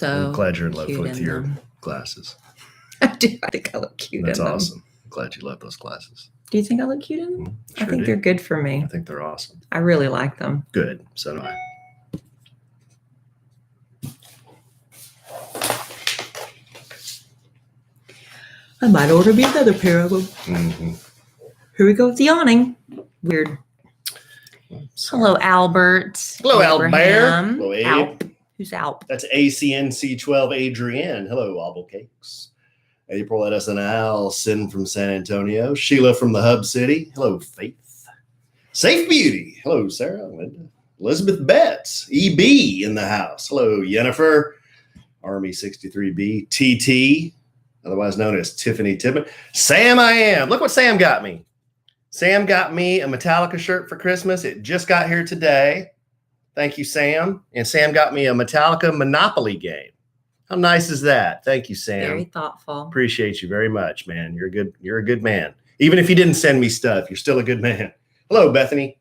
I'm glad you're in love cute with in your them. glasses. I do. I think I look cute That's in them. awesome. I'm glad you love those glasses. Do you think I look cute in them? Sure I think do. they're good for me. I think they're awesome. I really like them. Good. So do I. I might order me another pair of them. Mm-hmm. Here we go with the awning. Weird. Hello, Albert. Hello, Abraham. Albert. Hello, Abe. Alp. Who's Alp? That's ACNC12 Adrienne. Hello, Wobble Cakes. April Edison Al, Sin from San Antonio. Sheila from the Hub City. Hello, Faith. Safe Beauty. Hello, Sarah. Linda. Elizabeth Betts. EB in the house. Hello, Yennefer. Army 63B. TT, otherwise known as Tiffany Tippett. Sam I Am. Look what Sam got me. Sam got me a Metallica shirt for Christmas. It just got here today. Thank you, Sam. And Sam got me a Metallica Monopoly game. How nice is that? Thank you, Sam. Very thoughtful. Appreciate you very much, man. You're a good man. Even if you didn't send me stuff, you're still a good man. Hello, Bethany.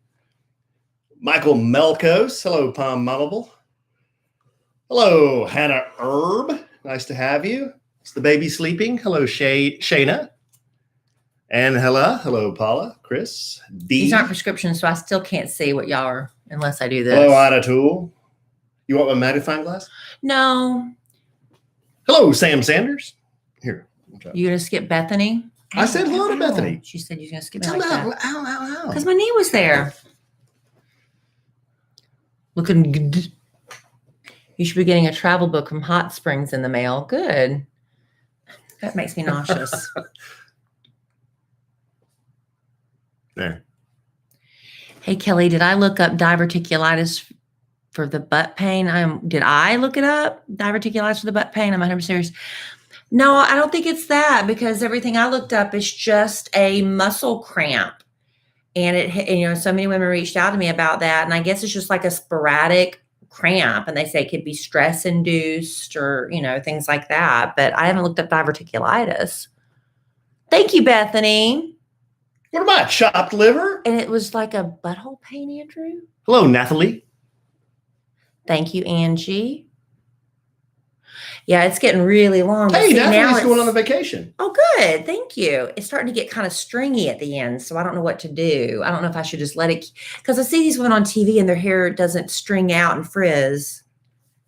Michael Melkos. Hello, Palm Mummable. Hello, Hannah Herb. Nice to have you. Is the baby sleeping? Hello, Shayna. And hello, Paula, Chris, D. These aren't prescriptions, so I still can't see what y'all are unless I do this. Hello, Anna Tool. You want my magnifying glass? No. Hello, Sam Sanders. Here. You gonna skip Bethany? I said hello to Bethany. She said you're gonna skip me Tell like me that. ow. Because my knee was there. Looking good. You should be getting a travel book from Hot Springs in the mail. Good. That makes me nauseous. There. Hey, Kelly, did I look up diverticulitis for the butt pain? Did I look it up? Diverticulitis for the butt pain? I'm 100% serious. No, I don't think it's that because everything I looked up is just a muscle cramp. And so many women reached out to me about that. And I guess it's just like a sporadic cramp. And they say it could be stress induced or, things like that. But I haven't looked up diverticulitis. Thank you, Bethany. What about chopped liver? And it was like a butthole pain, Andrew. Hello, Nathalie. Thank you, Angie. Yeah, it's getting really long. Hey, Nathalie's going on a vacation. Oh, good. Thank you. It's starting to get kind of stringy at the end, so I don't know what to do. I don't know if I should just let it, because I see these women on TV and their hair doesn't string out and frizz.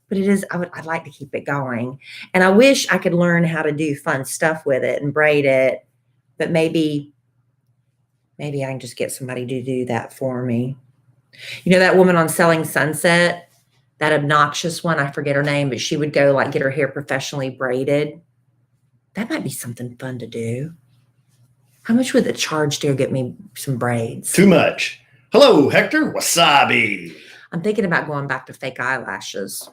But it is, I'd like to keep it going. And I wish I could learn how to do fun stuff with it and braid it. But maybe I can just get somebody to do that for me. You know that woman on Selling Sunset? That obnoxious one, I forget her name, but she would go get her hair professionally braided. That might be something fun to do. How much would it charge to get me some braids? Too much. Hello, Hector Wasabi. I'm thinking about going back to fake eyelashes,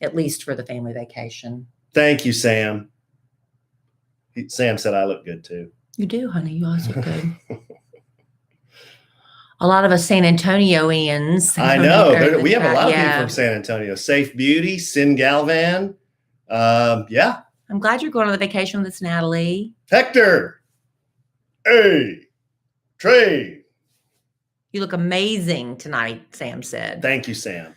at least for the family vacation. Thank you, Sam. Sam said I look good too. You do, honey. You always look good. A lot of us San Antonioans. I know. We have a lot of people from San Antonio. Safe Beauty, Sin Galvan. Yeah. I'm glad you're going on the vacation with us, Natalie. Hector. Hey. Trey. You look amazing tonight, Sam said. Thank you, Sam.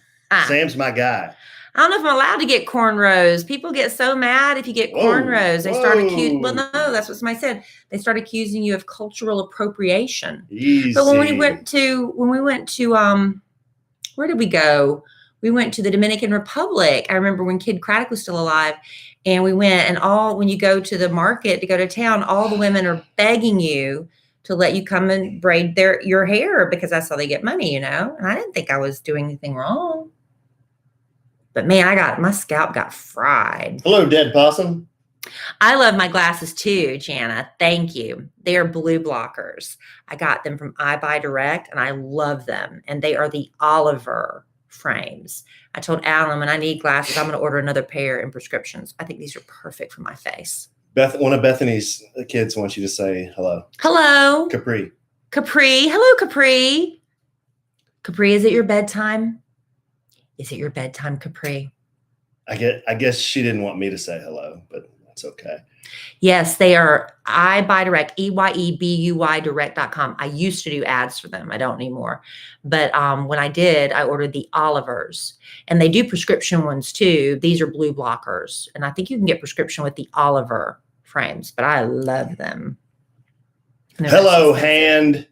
Sam's my guy. I don't know if I'm allowed to get cornrows. People get so mad if you get cornrows. They start accusing. Well, no, that's what somebody said. They start accusing you of cultural appropriation. Easy. But when we went to, where did we go? We went to the Dominican Republic. I remember when Kid Craddock was still alive, and we went. And when you go to the market to go to town, all the women are begging you to let you come and braid your hair because that's how they get money, And I didn't think I was doing anything wrong. But man, my scalp got fried. Hello, Dead Possum. I love my glasses too, Jana. Thank you. They are blue blockers. I got them from iBuy Direct and I love them. And they are the Oliver frames. I told Alan when I need glasses, I'm going to order another pair in prescriptions. I think these are perfect for my face. One of Bethany's kids wants you to say hello. Hello. Capri. Hello, Capri. Capri, is it your bedtime? Is it your bedtime, Capri? I guess she didn't want me to say hello, but It's okay. Yes, they are. I buy direct, EYEBUY direct.com. I used to do ads for them. I don't anymore. But when I did, I ordered the Olivers, and they do prescription ones too. These are blue blockers. And I think you can get prescription with the Oliver frames, but I love them. Hello, Hand.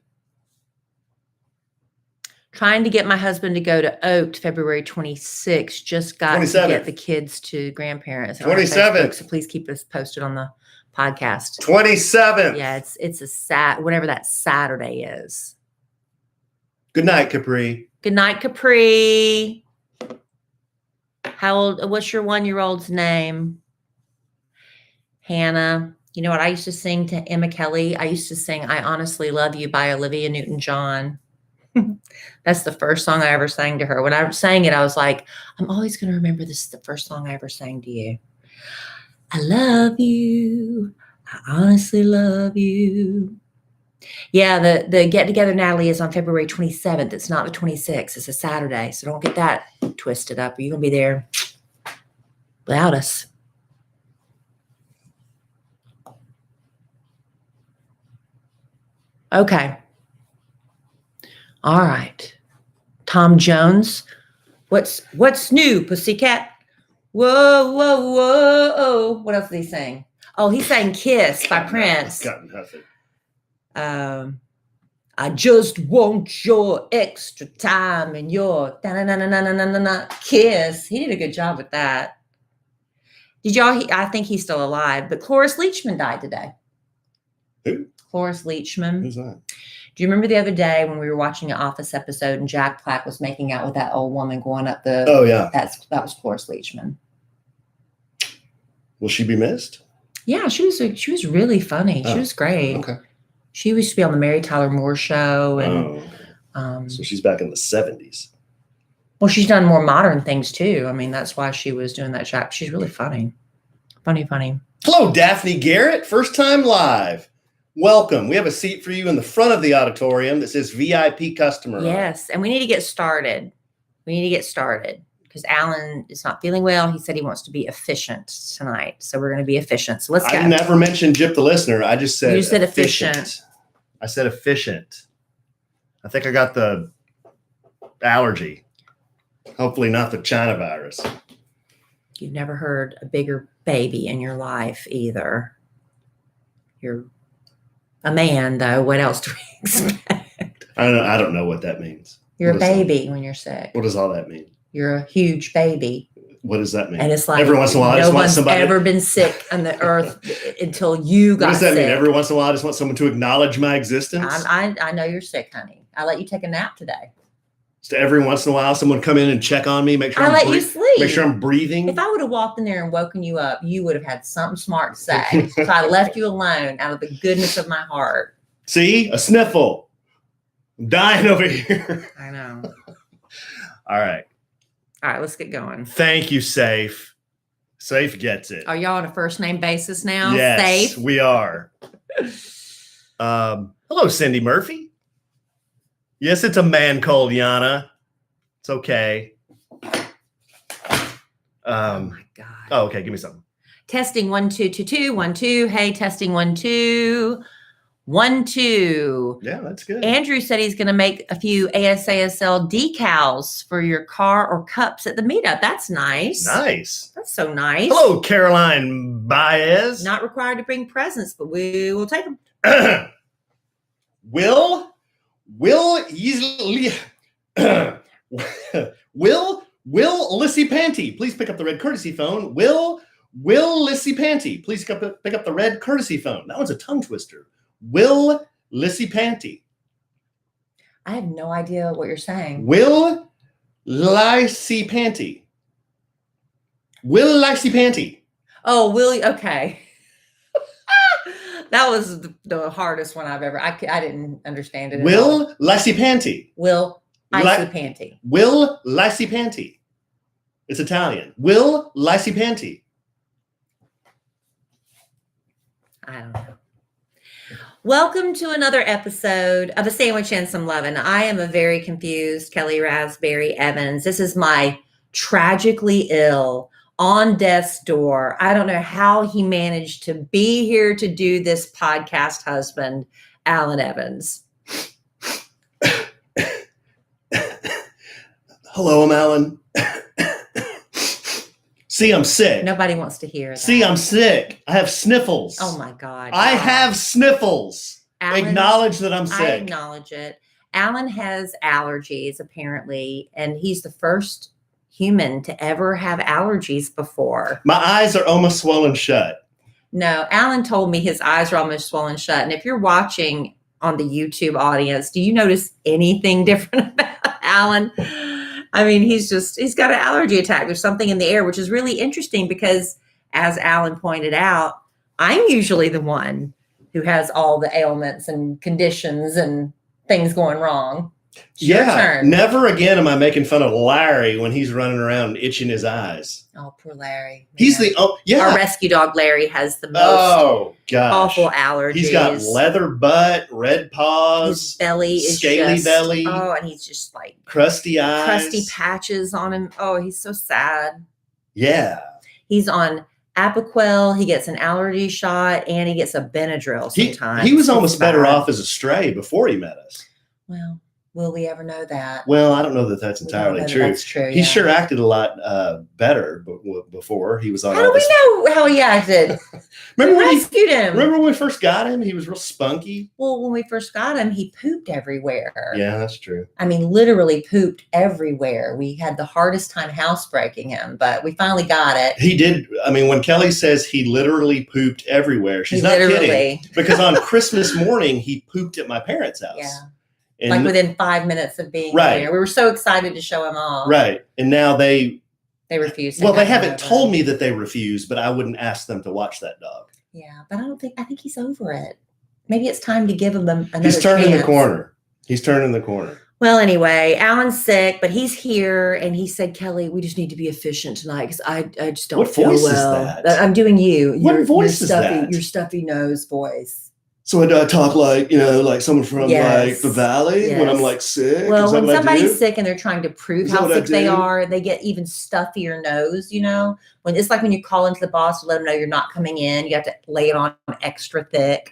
Trying to get my husband to go to Oaked February 26th. Just got 27th. to get the kids to grandparents. 27th. So please keep us posted on the podcast. 27th. Yeah, it's whatever that Saturday is. Good night, Capri. Good night, Capri. How old? What's your 1-year-old's name? Hannah. You know what? I used to sing to Emma Kellie. I used to sing "I Honestly Love You" by Olivia Newton-John. That's the first song I ever sang to her. When I sang it, I was like, I'm always going to remember this is the first song I ever sang to you. I love you. I honestly love you. Yeah, the get together, Natalie, is on February 27th. It's not the 26th. It's a Saturday. So don't get that twisted up. You're going to be there without us. Okay. All right. Tom Jones. What's new, pussycat? Whoa, whoa, whoa. What else did he sing? Oh, he sang Kiss by Prince. Got nothing. I just want your extra time and your kiss. He did a good job with that. Did y'all? I think he's still alive, but Cloris Leachman died today. Who? Cloris Leachman. Who's that? Do you remember the other day when we were watching an Office episode and Jack Black was making out with that old woman going up the? Oh yeah, that was Cloris Leachman. Will she be missed? Yeah, she was really funny. She was great. Okay. She used to be on the Mary Tyler Moore Show, and so she's back in the 70s. Well, she's done more modern things too. I mean, that's why she was doing that show. She's really funny. Funny. Hello, Daphne Garrett. First time live. Welcome. We have a seat for you in the front of the auditorium that says VIP customer. Yes, and we need to get started. Because Alan is not feeling well. He said he wants to be efficient tonight. So we're going to be efficient. So let's go. I never mentioned Jip the listener. I just said you said efficient. I said efficient. I think I got the allergy. Hopefully not the China virus. You've never heard a bigger baby in your life either. You're a man, though. What else do we expect? I don't know what that means. You're a baby when you're sick. What does all that mean? You're a huge baby. What does that mean? And it's like every once in a while, I just want somebody. Ever been sick on the earth until you got sick. What does that mean? Every once in a while, I just want someone to acknowledge my existence. I know you're sick, honey. I let you take a nap today. Just every once in a while, someone come in and check on me, make sure you sleep. Make sure I'm breathing. If I would have walked in there and woken you up, you would have had something smart to say. So I left you alone out of the goodness of my heart. See, a sniffle. I'm dying over here. I know. All right, let's get going. Thank you, Safe. Safe gets it. Are y'all on a first name basis now? Yes, Safe? We are. Hello, Cindy Murphy. Yes, it's a man called Yana. It's okay. Oh my God. Oh, okay. Give me something. Testing 1 2 2 2 1 2. Hey, testing 1 2 1 2. Yeah, that's good. Andrew said he's going to make a few ASASL decals for your car or cups at the meetup. That's nice. Nice. That's so nice. Hello, Caroline Baez. Not required to bring presents, but we will take them. Will Lissy Panty, please pick up the red courtesy phone. Will Lissy Panty, please pick up the red courtesy phone. That one's a tongue twister. Will Lissy Panty. I have no idea what you're saying. Will Lissy Panty. Will Lissy Panty. Oh, Willie. Okay. That was the hardest one I've ever. I didn't understand it. Will Lissy Panty. Will Icy Panty. Will Lissy Panty. It's Italian. Will Lissy Panty. I don't know. Welcome to another episode of A Sandwich and Some Lovin'. I am a very confused Kellie Rasberry Evans. This is my tragically ill, on death's door. I don't know how he managed to be here to do this podcast, husband, Alan Evans. Hello, I'm Alan. See, I'm sick. Nobody wants to hear that. See, I'm sick. I have sniffles. Oh my God. I have sniffles. Alan, Acknowledge that I'm sick. I acknowledge it. Alan has allergies, apparently, and he's the first human to ever have allergies before. My eyes are almost swollen shut. No, Alan told me his eyes are almost swollen shut. And if you're watching on the YouTube audience, do you notice anything different about Alan? I mean, he's got an allergy attack. There's something in the air, which is really interesting because, as Alan pointed out, I'm usually the one who has all the ailments and conditions and things going wrong. Yeah, never again am I making fun of Larry when he's running around itching his eyes. Oh, poor Larry. He's Our rescue dog Larry has the most awful allergies. He's got leather butt, red paws, his belly is scaly belly. Oh, and he's just like crusty eyes, crusty patches on him. Oh, he's so sad. Yeah, he's on Apoquel. He gets an allergy shot, and he gets a Benadryl sometimes. He was almost better off as a stray before he met us. Well, will we ever know that? Well, I don't know that that's entirely true. That's true. He sure acted a lot better before he was on. How do we know how he acted? Remember when we rescued him? Remember when we first got him? He was real spunky. Well, when we first got him, he pooped everywhere. Yeah, that's true. I mean, literally pooped everywhere. We had the hardest time housebreaking him, but we finally got it. He did. I mean, when Kellie says he literally pooped everywhere, she's not kidding. Because on Christmas morning, he pooped at my parents' house. Yeah. And like within 5 minutes of being there. We were so excited to show him off. Right. And now they refuse. Well, they haven't told me that they refuse, but I wouldn't ask them to watch that dog. Yeah, but I think he's over it. Maybe it's time to give him another He's turning chance. the corner. He's turning the corner. Well, anyway, Alan's sick, but he's here, and he said, Kellie, we just need to be efficient tonight because I just don't feel well. What voice is that? I'm doing you. What voice is that? Your stuffy nose voice. So I talk like, like someone from like the valley when I'm like sick. Well, when somebody's sick and they're trying to prove how sick they are, they get even stuffier nose, when it's like when you call into the boss to let them know you're not coming in, you have to lay it on extra thick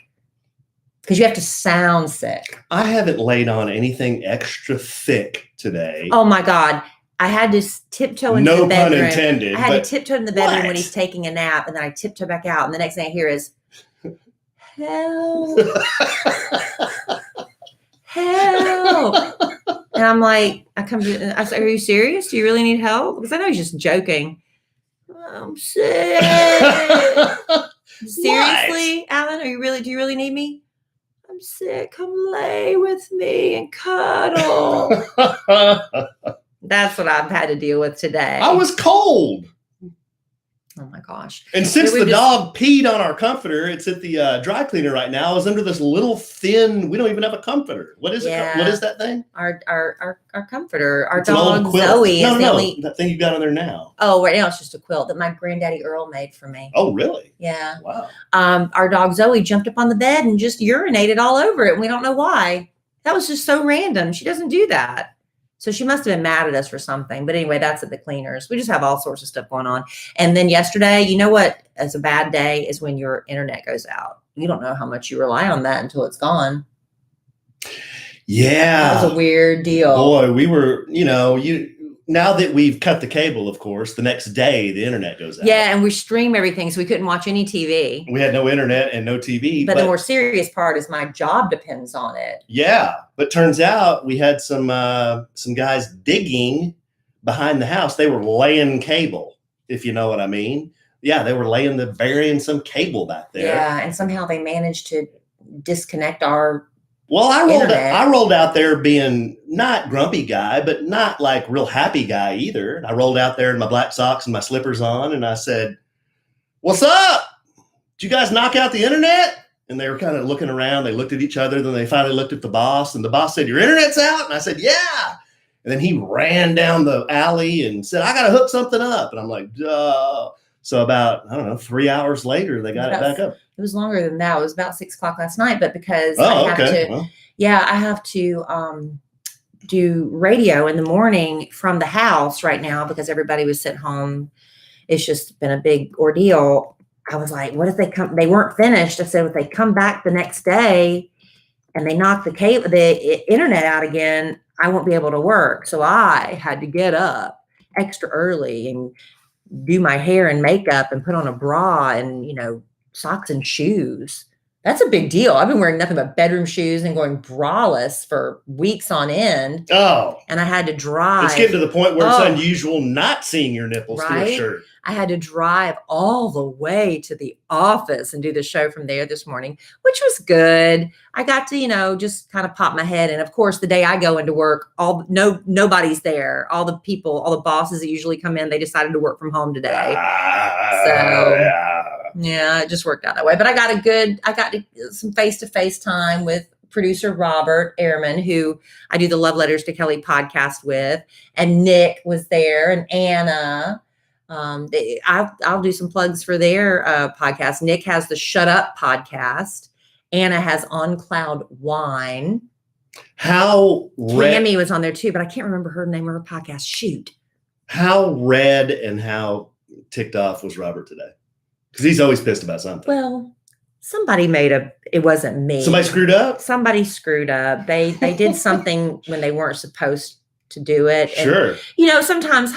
because you have to sound sick. I haven't laid on anything extra thick today. Oh my God. I had to tiptoe into the bedroom. No pun intended. I had to tiptoe in the bedroom when he's taking a nap, and then I tiptoe back out, and the next thing I hear is, help. Help. And I'm like, I said, are you serious? Do you really need help? Because I know he's just joking. I'm sick. Seriously, Alan, do you really need me? I'm sick. Come lay with me and cuddle. That's what I've had to deal with today. I was cold. Oh my gosh. And since the dog peed on our comforter, it's at the dry cleaner right now. I was under this little thin, we don't even have a comforter. What is it? What is that thing? Our comforter. Our dog Zoe is the only that thing you got on there now. Oh, right now it's just a quilt that my granddaddy Earl made for me. Oh, really? Yeah. Wow. Our dog Zoe jumped up on the bed and just urinated all over it, and we don't know why. That was just so random. She doesn't do that. So she must have been mad at us for something. But anyway, that's at the cleaners. We just have all sorts of stuff going on. And then yesterday, you know what is a bad day is when your internet goes out. You don't know how much you rely on that until it's gone. Yeah. That was a weird deal. Boy, we were, now that we've cut the cable, of course, the next day the internet goes out. Yeah, and we stream everything, so we couldn't watch any TV. We had no internet and no TV. But the more serious part is my job depends on it. Yeah, but turns out we had some guys digging behind the house. They were laying cable, if you know what I mean. Yeah, they were burying some cable back there. Yeah, and somehow they managed to disconnect our Well, I rolled out there being not grumpy guy, but not like real happy guy either. I rolled out there in my black socks and my slippers on, and I said, "What's up? Did you guys knock out the internet?" And they were kind of looking around. They looked at each other. Then they finally looked at the boss, and the boss said, "Your internet's out?" And I said, "Yeah." And then he ran down the alley and said, "I got to hook something up." And I'm like, "Duh." So about, 3 hours later, they got it back up. It was longer than that. It was about 6 o'clock last night, but because I have to do radio in the morning from the house right now because everybody was sent home it's just been a big ordeal. I was like, what if they weren't finished? I said, if they come back the next day and they knock the internet out again, I won't be able to work. So I had to get up extra early and do my hair and makeup and put on a bra and, socks and shoes. That's a big deal. I've been wearing nothing but bedroom shoes and going braless for weeks on end. Oh. And I had to drive. It's getting to the point where it's unusual not seeing your nipples through a shirt. I had to drive all the way to the office and do the show from there this morning, which was good. I got to, just kind of pop my head. And of course, the day I go into work, nobody's there. All the people, all the bosses that usually come in, they decided to work from home today. Yeah, it just worked out that way. But I got some face-to-face time with producer Robert Ehrman, who I do the Love Letters to Kellie podcast with, and Nick was there, and Anna. I'll do some plugs for their podcast. Nick has the Shut Up podcast. Anna has On Cloud Wine. Tammy was on there too, but I can't remember her name or her podcast. Shoot. How red and how ticked off was Robert today? Because he's always pissed about something. Well, somebody it wasn't me. Somebody screwed up? Somebody screwed up. They did something when they weren't supposed to do it. Sure. And, sometimes,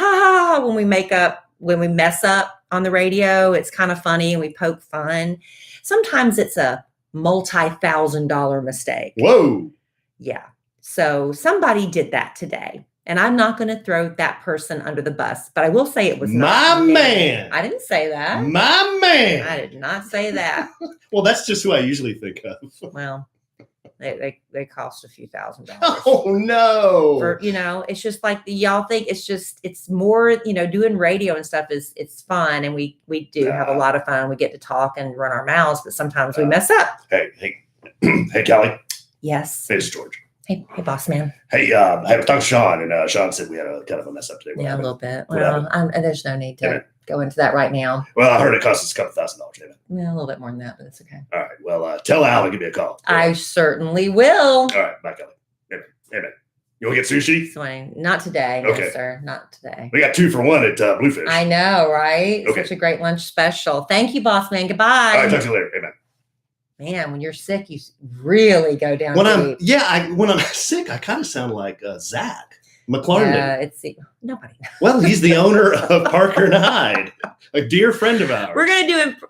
when we mess up on the radio, it's kind of funny and we poke fun. Sometimes it's a multi-$1,000 mistake. Whoa. Yeah. So somebody did that today. And I'm not going to throw that person under the bus, but I will say it was my man. I didn't say that. My man. I did not say that. Well, that's just who I usually think of. Well, they cost a few $1,000. Oh no. It's just like y'all think it's more, doing radio and stuff it's fun, and we do have a lot of fun. We get to talk and run our mouths, but sometimes we mess up. Hey, Kellie. Yes. Hey, it's George. Hey, boss man. Hey, I talked to Sean, and Sean said we had a kind of a mess up today. Yeah, a little bit. Well, there's no need to go into that right now. Well, I heard it cost us a couple $1,000. Yeah, a little bit more than that, but it's okay. All right. Well, tell Al to give me a call. I certainly will. All right. Bye, Kellie. Amen. You want to get sushi? Swain, not today. Okay. No, sir. Not today. We got 2 for 1 at Bluefish. I know, right? Okay. Such a great lunch special. Thank you, boss man. Goodbye. All right. Talk to you later. Amen. Man, when you're sick, you really go down. When I'm sick, I kind of sound like Zach McClarnon. Yeah, nobody. Well, he's the owner of Parker and Hyde, a dear friend of ours.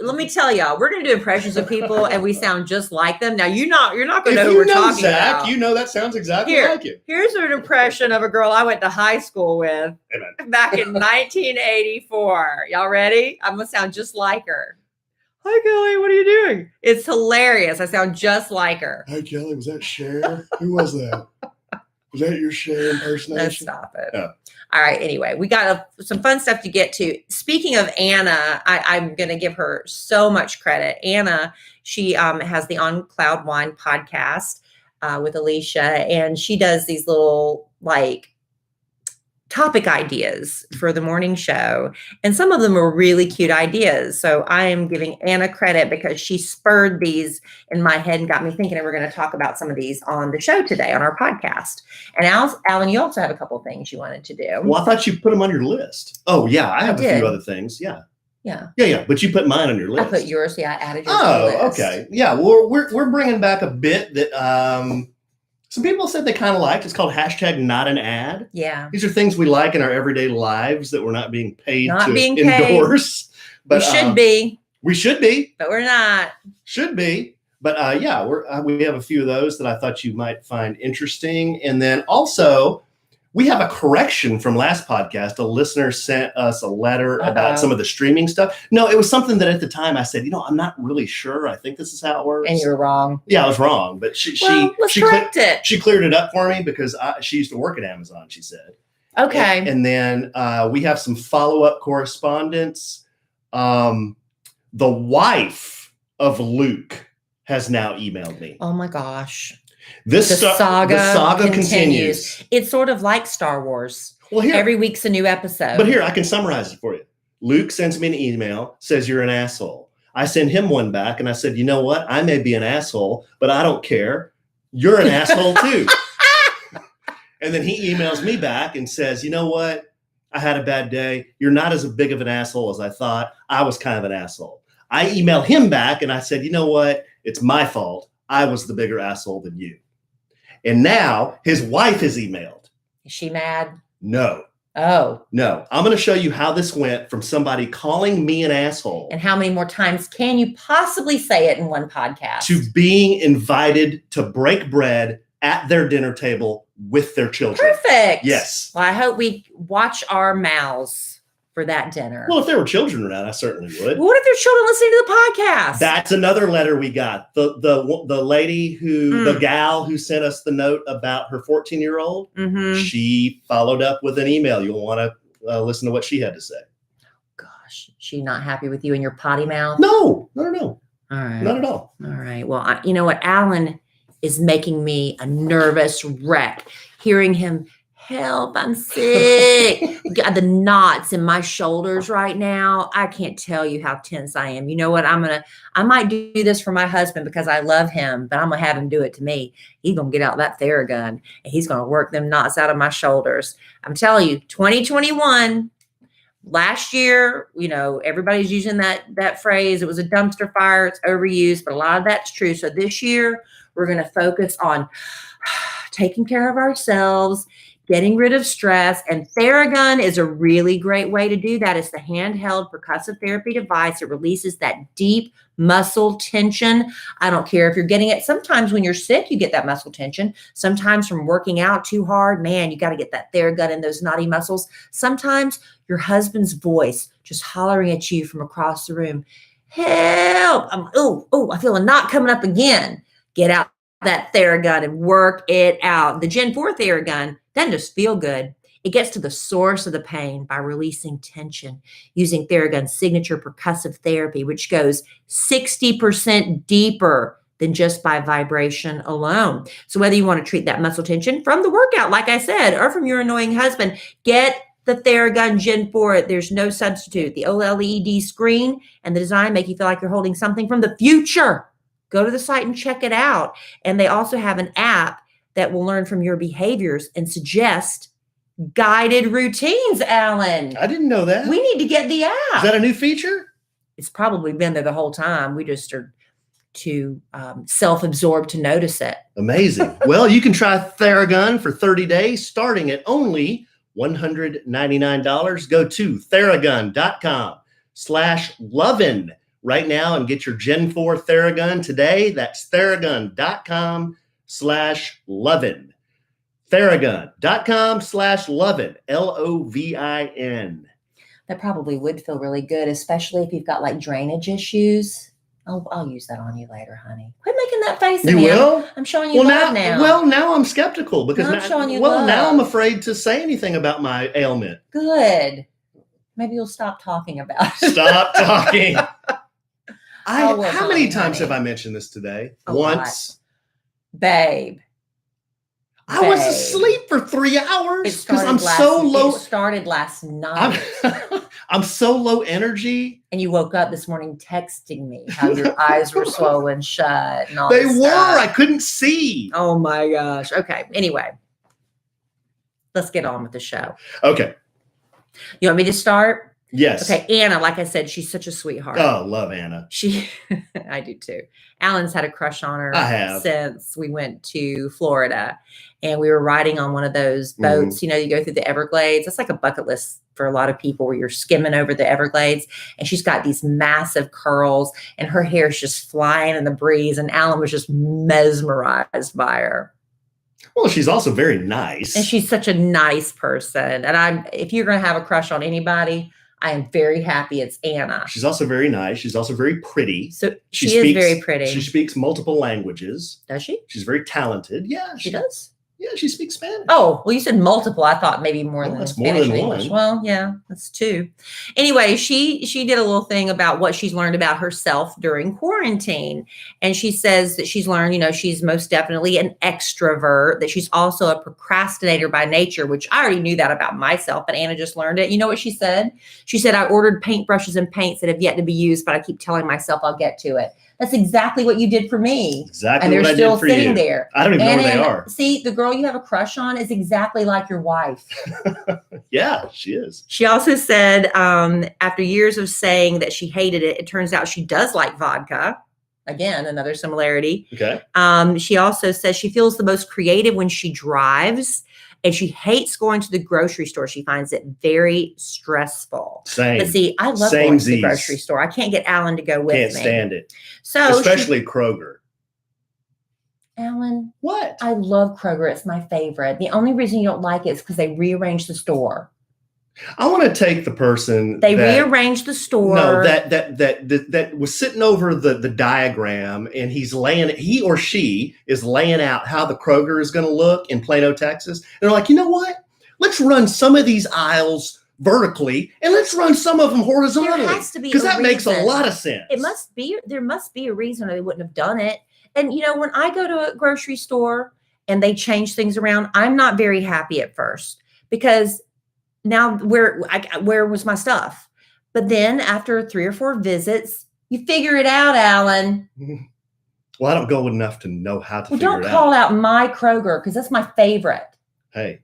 Let me tell y'all, we're gonna do impressions of people, and we sound just like them. Now you're not gonna know who we're talking Zach, about. You know that sounds exactly like you. Here's an impression of a girl I went to high school with. Amen. Back in 1984. Y'all ready? I'm gonna sound just like her. Hi, Kellie. What are you doing? It's hilarious. I sound just like her. Hi, Kellie. Was that Cher? Who was that? Was that your Cher impersonation? Let's stop it. Oh. All right. Anyway, we got some fun stuff to get to. Speaking of Anna, I'm going to give her so much credit. Anna, she has the On Cloud Wine podcast with Alicia, and she does these little topic ideas for the morning show. And some of them are really cute ideas. So I am giving Anna credit because she spurred these in my head and got me thinking, and we're going to talk about some of these on the show today on our podcast. And Alan, you also have a couple of things you wanted to do. Well, I thought you put them on your list. Oh, yeah. I have a few other things. Yeah. Yeah. But you put mine on your list. I put yours. Yeah. I added yours to the list. Oh, okay. Yeah. Well, we're bringing back a bit that, some people said they kind of liked. It's called #NotAnAd. Yeah. These are things we like in our everyday lives that we're not being paid endorse. But we should be, but we're not. Should be. But we have a few of those that I thought you might find interesting. And then also we have a correction from last podcast. A listener sent us a letter about some of the streaming stuff. No, it was something that at the time I said, I'm not really sure. I think this is how it works. And you're wrong. Yeah, I was wrong. But she correct it. She cleared it up for me because she used to work at Amazon, she said. Okay. And then we have some follow-up correspondence. The wife of Luke has now emailed me. Oh my gosh. The saga continues. It's sort of like Star Wars. Well, here, every week's a new episode. But here, I can summarize it for you. Luke sends me an email, says you're an asshole. I send him one back, and I said, you know what? I may be an asshole, but I don't care. You're an asshole too. And then he emails me back and says, you know what? I had a bad day. You're not as big of an asshole as I thought. I was kind of an asshole. I emailed him back and I said, you know what? It's my fault. I was the bigger asshole than you. And now his wife has emailed. Is she mad? No. Oh. No. I'm going to show you how this went from somebody calling me an asshole. And how many more times can you possibly say it in one podcast? To being invited to break bread at their dinner table with their children. Perfect. Yes. Well, I hope we watch our mouths for that dinner. Well, if there were children around, I certainly would. What if there's children listening to the podcast? That's another letter we got. The lady who, the gal who sent us the note about her 14-year-old, she followed up with an email. You'll want to listen to what she had to say. Gosh, she not happy with you and your potty mouth? No. All right. Not at all. All right. Well, you know what? Alan is making me a nervous wreck. Hearing him, help, I'm sick. Got the knots in my shoulders right now. I can't tell you how tense I am. You know what? I might do this for my husband because I love him, but I'm going to have him do it to me. He's going to get out that Theragun and he's going to work them knots out of my shoulders. I'm telling you, 2021, last year, everybody's using that phrase. It was a dumpster fire. It's overused, but a lot of that's true. So this year, we're going to focus on taking care of ourselves, getting rid of stress, and Theragun is a really great way to do that. It's the handheld percussive therapy device. It releases that deep muscle tension. I don't care if you're getting it. Sometimes when you're sick, you get that muscle tension. Sometimes from working out too hard, man, you got to get that Theragun in those knotty muscles. Sometimes your husband's voice just hollering at you from across the room, help, I feel a knot coming up again. Get out that Theragun and work it out. The Gen 4 Theragun doesn't just feel good. It gets to the source of the pain by releasing tension using Theragun's signature percussive therapy, which goes 60% deeper than just by vibration alone. So whether you want to treat that muscle tension from the workout, like I said, or from your annoying husband, get the Theragun Gen 4. There's no substitute. The OLED screen and the design make you feel like you're holding something from the future. Go to the site and check it out. And they also have an app that will learn from your behaviors and suggest guided routines, Alan. I didn't know that. We need to get the app. Is that a new feature? It's probably been there the whole time. We just are too self-absorbed to notice it. Amazing. Well, you can try Theragun for 30 days, starting at only $199. Go to Theragun.com/Lovin right now and get your Gen 4 Theragun today. That's Theragun.com/Lovin. Theragun.com/Lovin. Lovin. That probably would feel really good, especially if you've got like drainage issues. I'll use that on you later, honey. Quit making that face at You me. will? I'm showing you love now. Well, now I'm skeptical because I'm showing you love. now I'm afraid to say anything about my ailment. Good. Maybe you'll stop talking about it. Stop talking. Oh, well, how many honey, times have I mentioned this today? A Once. lot. Babe. I was asleep for 3 hours because I'm It started last night. I'm so low energy. And you woke up this morning texting me how your eyes were swollen shut and all They this were. stuff. I couldn't see. Oh my gosh. Okay. Anyway, let's get on with the show. Okay. You want me to start? Yes. Okay. Anna, like I said, she's such a sweetheart. Oh, love Anna. I do too. Alan's had a crush on her I have. since we went to Florida and we were riding on one of those boats. You go through the Everglades. It's like a bucket list for a lot of people where you're skimming over the Everglades, and she's got these massive curls and her hair is just flying in the breeze. And Alan was just mesmerized by her. Well, she's also very nice. And she's such a nice person. And if you're going to have a crush on anybody, I am very happy it's Anna. She's also very nice. She's also very pretty. So she is very pretty. She speaks multiple languages. Does she? She's very talented. Yeah. She does? Yeah, she speaks Spanish. Oh, well, you said multiple. I thought maybe more than that's Spanish more than and English. one. Well, yeah, that's two. Anyway, she did a little thing about what she's learned about herself during quarantine. And she says that she's learned, she's most definitely an extrovert, that she's also a procrastinator by nature, which I already knew that about myself, but Anna just learned it. You know what she said? She said, I ordered paintbrushes and paints that have yet to be used, but I keep telling myself I'll get to it. That's exactly what you did for me. Exactly And they're what I still did for sitting you. there. I don't even know where they are. See, the girl you have a crush on is exactly like your wife. Yeah, she is. She also said, after years of saying that she hated it, it turns out she does like vodka. Again, another similarity. Okay. She also says she feels the most creative when she drives, and she hates going to the grocery store. She finds it very stressful. Same. But see, I love going to the grocery store. I can't get Alan to go with me. Can't stand it. So especially Kroger. Alan, what? I love Kroger. It's my favorite. The only reason you don't like it is because they rearranged the store. I want to take the person they rearranged the store. No, that was sitting over the diagram, and he or she is laying out how the Kroger is going to look in Plano, Texas. And they're like, you know what? Let's run some of these aisles vertically, and let's run some of them horizontally. There has to be because that makes a lot of sense. There must be a reason they wouldn't have done it. And when I go to a grocery store and they change things around, I'm not very happy at first because now where was my stuff? But then after 3 or 4 visits, you figure it out, Alan. Well, I don't go enough to know how to figure it out. Don't call out my Kroger because that's my favorite. Hey,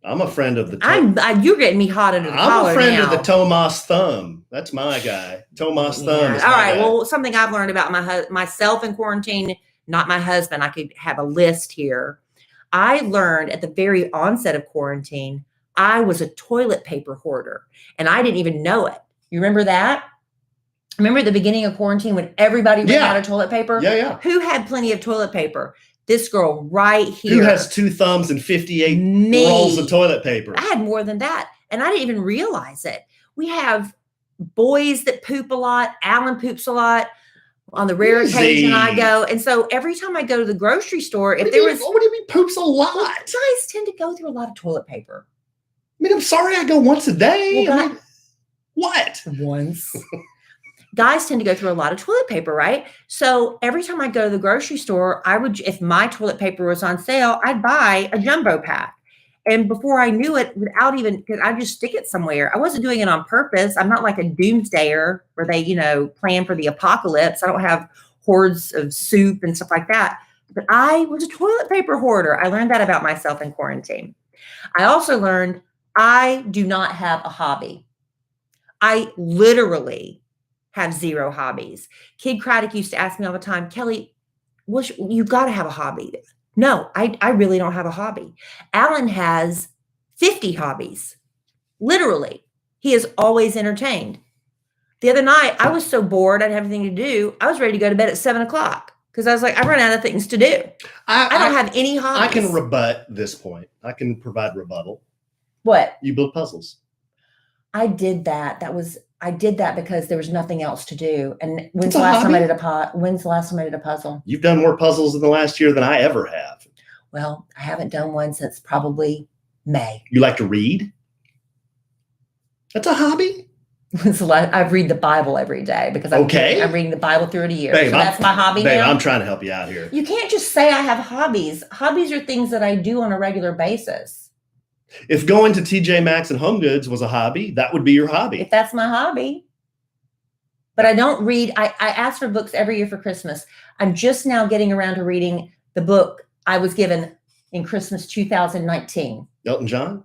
I'm a friend of the. You're getting me hot under the collar. I'm a friend now. of the Tomas Thumb. That's my guy. Tomas Thumb. Is all right. guy. Well, something I've learned about myself in quarantine. Not my husband. I could have a list here. I learned at the very onset of quarantine, I was a toilet paper hoarder, and I didn't even know it. You remember that? Remember at the beginning of quarantine when everybody ran out of toilet paper? Yeah. Who had plenty of toilet paper? This girl right here. Who has 2 thumbs and 58 rolls of toilet paper? I had more than that, and I didn't even realize it. We have boys that poop a lot. Alan poops a lot. On the rare occasion I go. And so every time I go to the grocery store, what do you mean poops a lot? Well, guys tend to go through a lot of toilet paper. I mean, I'm sorry I go once a day. Well, what? Once. Guys tend to go through a lot of toilet paper, right? So every time I go to the grocery store, if my toilet paper was on sale, I'd buy a jumbo pack. And before I knew it, because I just stick it somewhere. I wasn't doing it on purpose. I'm not like a doomsdayer where they, plan for the apocalypse. I don't have hoards of soup and stuff like that. But I was a toilet paper hoarder. I learned that about myself in quarantine. I also learned I do not have a hobby. I literally have 0 hobbies. Kid Craddock used to ask me all the time, Kellie, you got to have a hobby. No, I really don't have a hobby. Alan has 50 hobbies. Literally. He is always entertained. The other night, I was so bored, I didn't have anything to do. I was ready to go to bed at 7:00 because I was like, I run out of things to do. I don't have any hobbies. I can rebut this point. I can provide rebuttal. What? You build puzzles. I did that. I did that because there was nothing else to do. And when's the last time I did a puzzle? You've done more puzzles in the last year than I ever have. Well, I haven't done one since probably May. You like to read? That's a hobby? I read the Bible every day because I'm reading the Bible through it a year. Babe, so that's my hobby now. I'm trying to help you out here. You can't just say I have hobbies. Hobbies are things that I do on a regular basis. If going to TJ Maxx and Home Goods was a hobby, that would be your hobby. If that's my hobby. But I don't read. I ask for books every year for Christmas. I'm just now getting around to reading the book I was given in Christmas 2019. Elton John?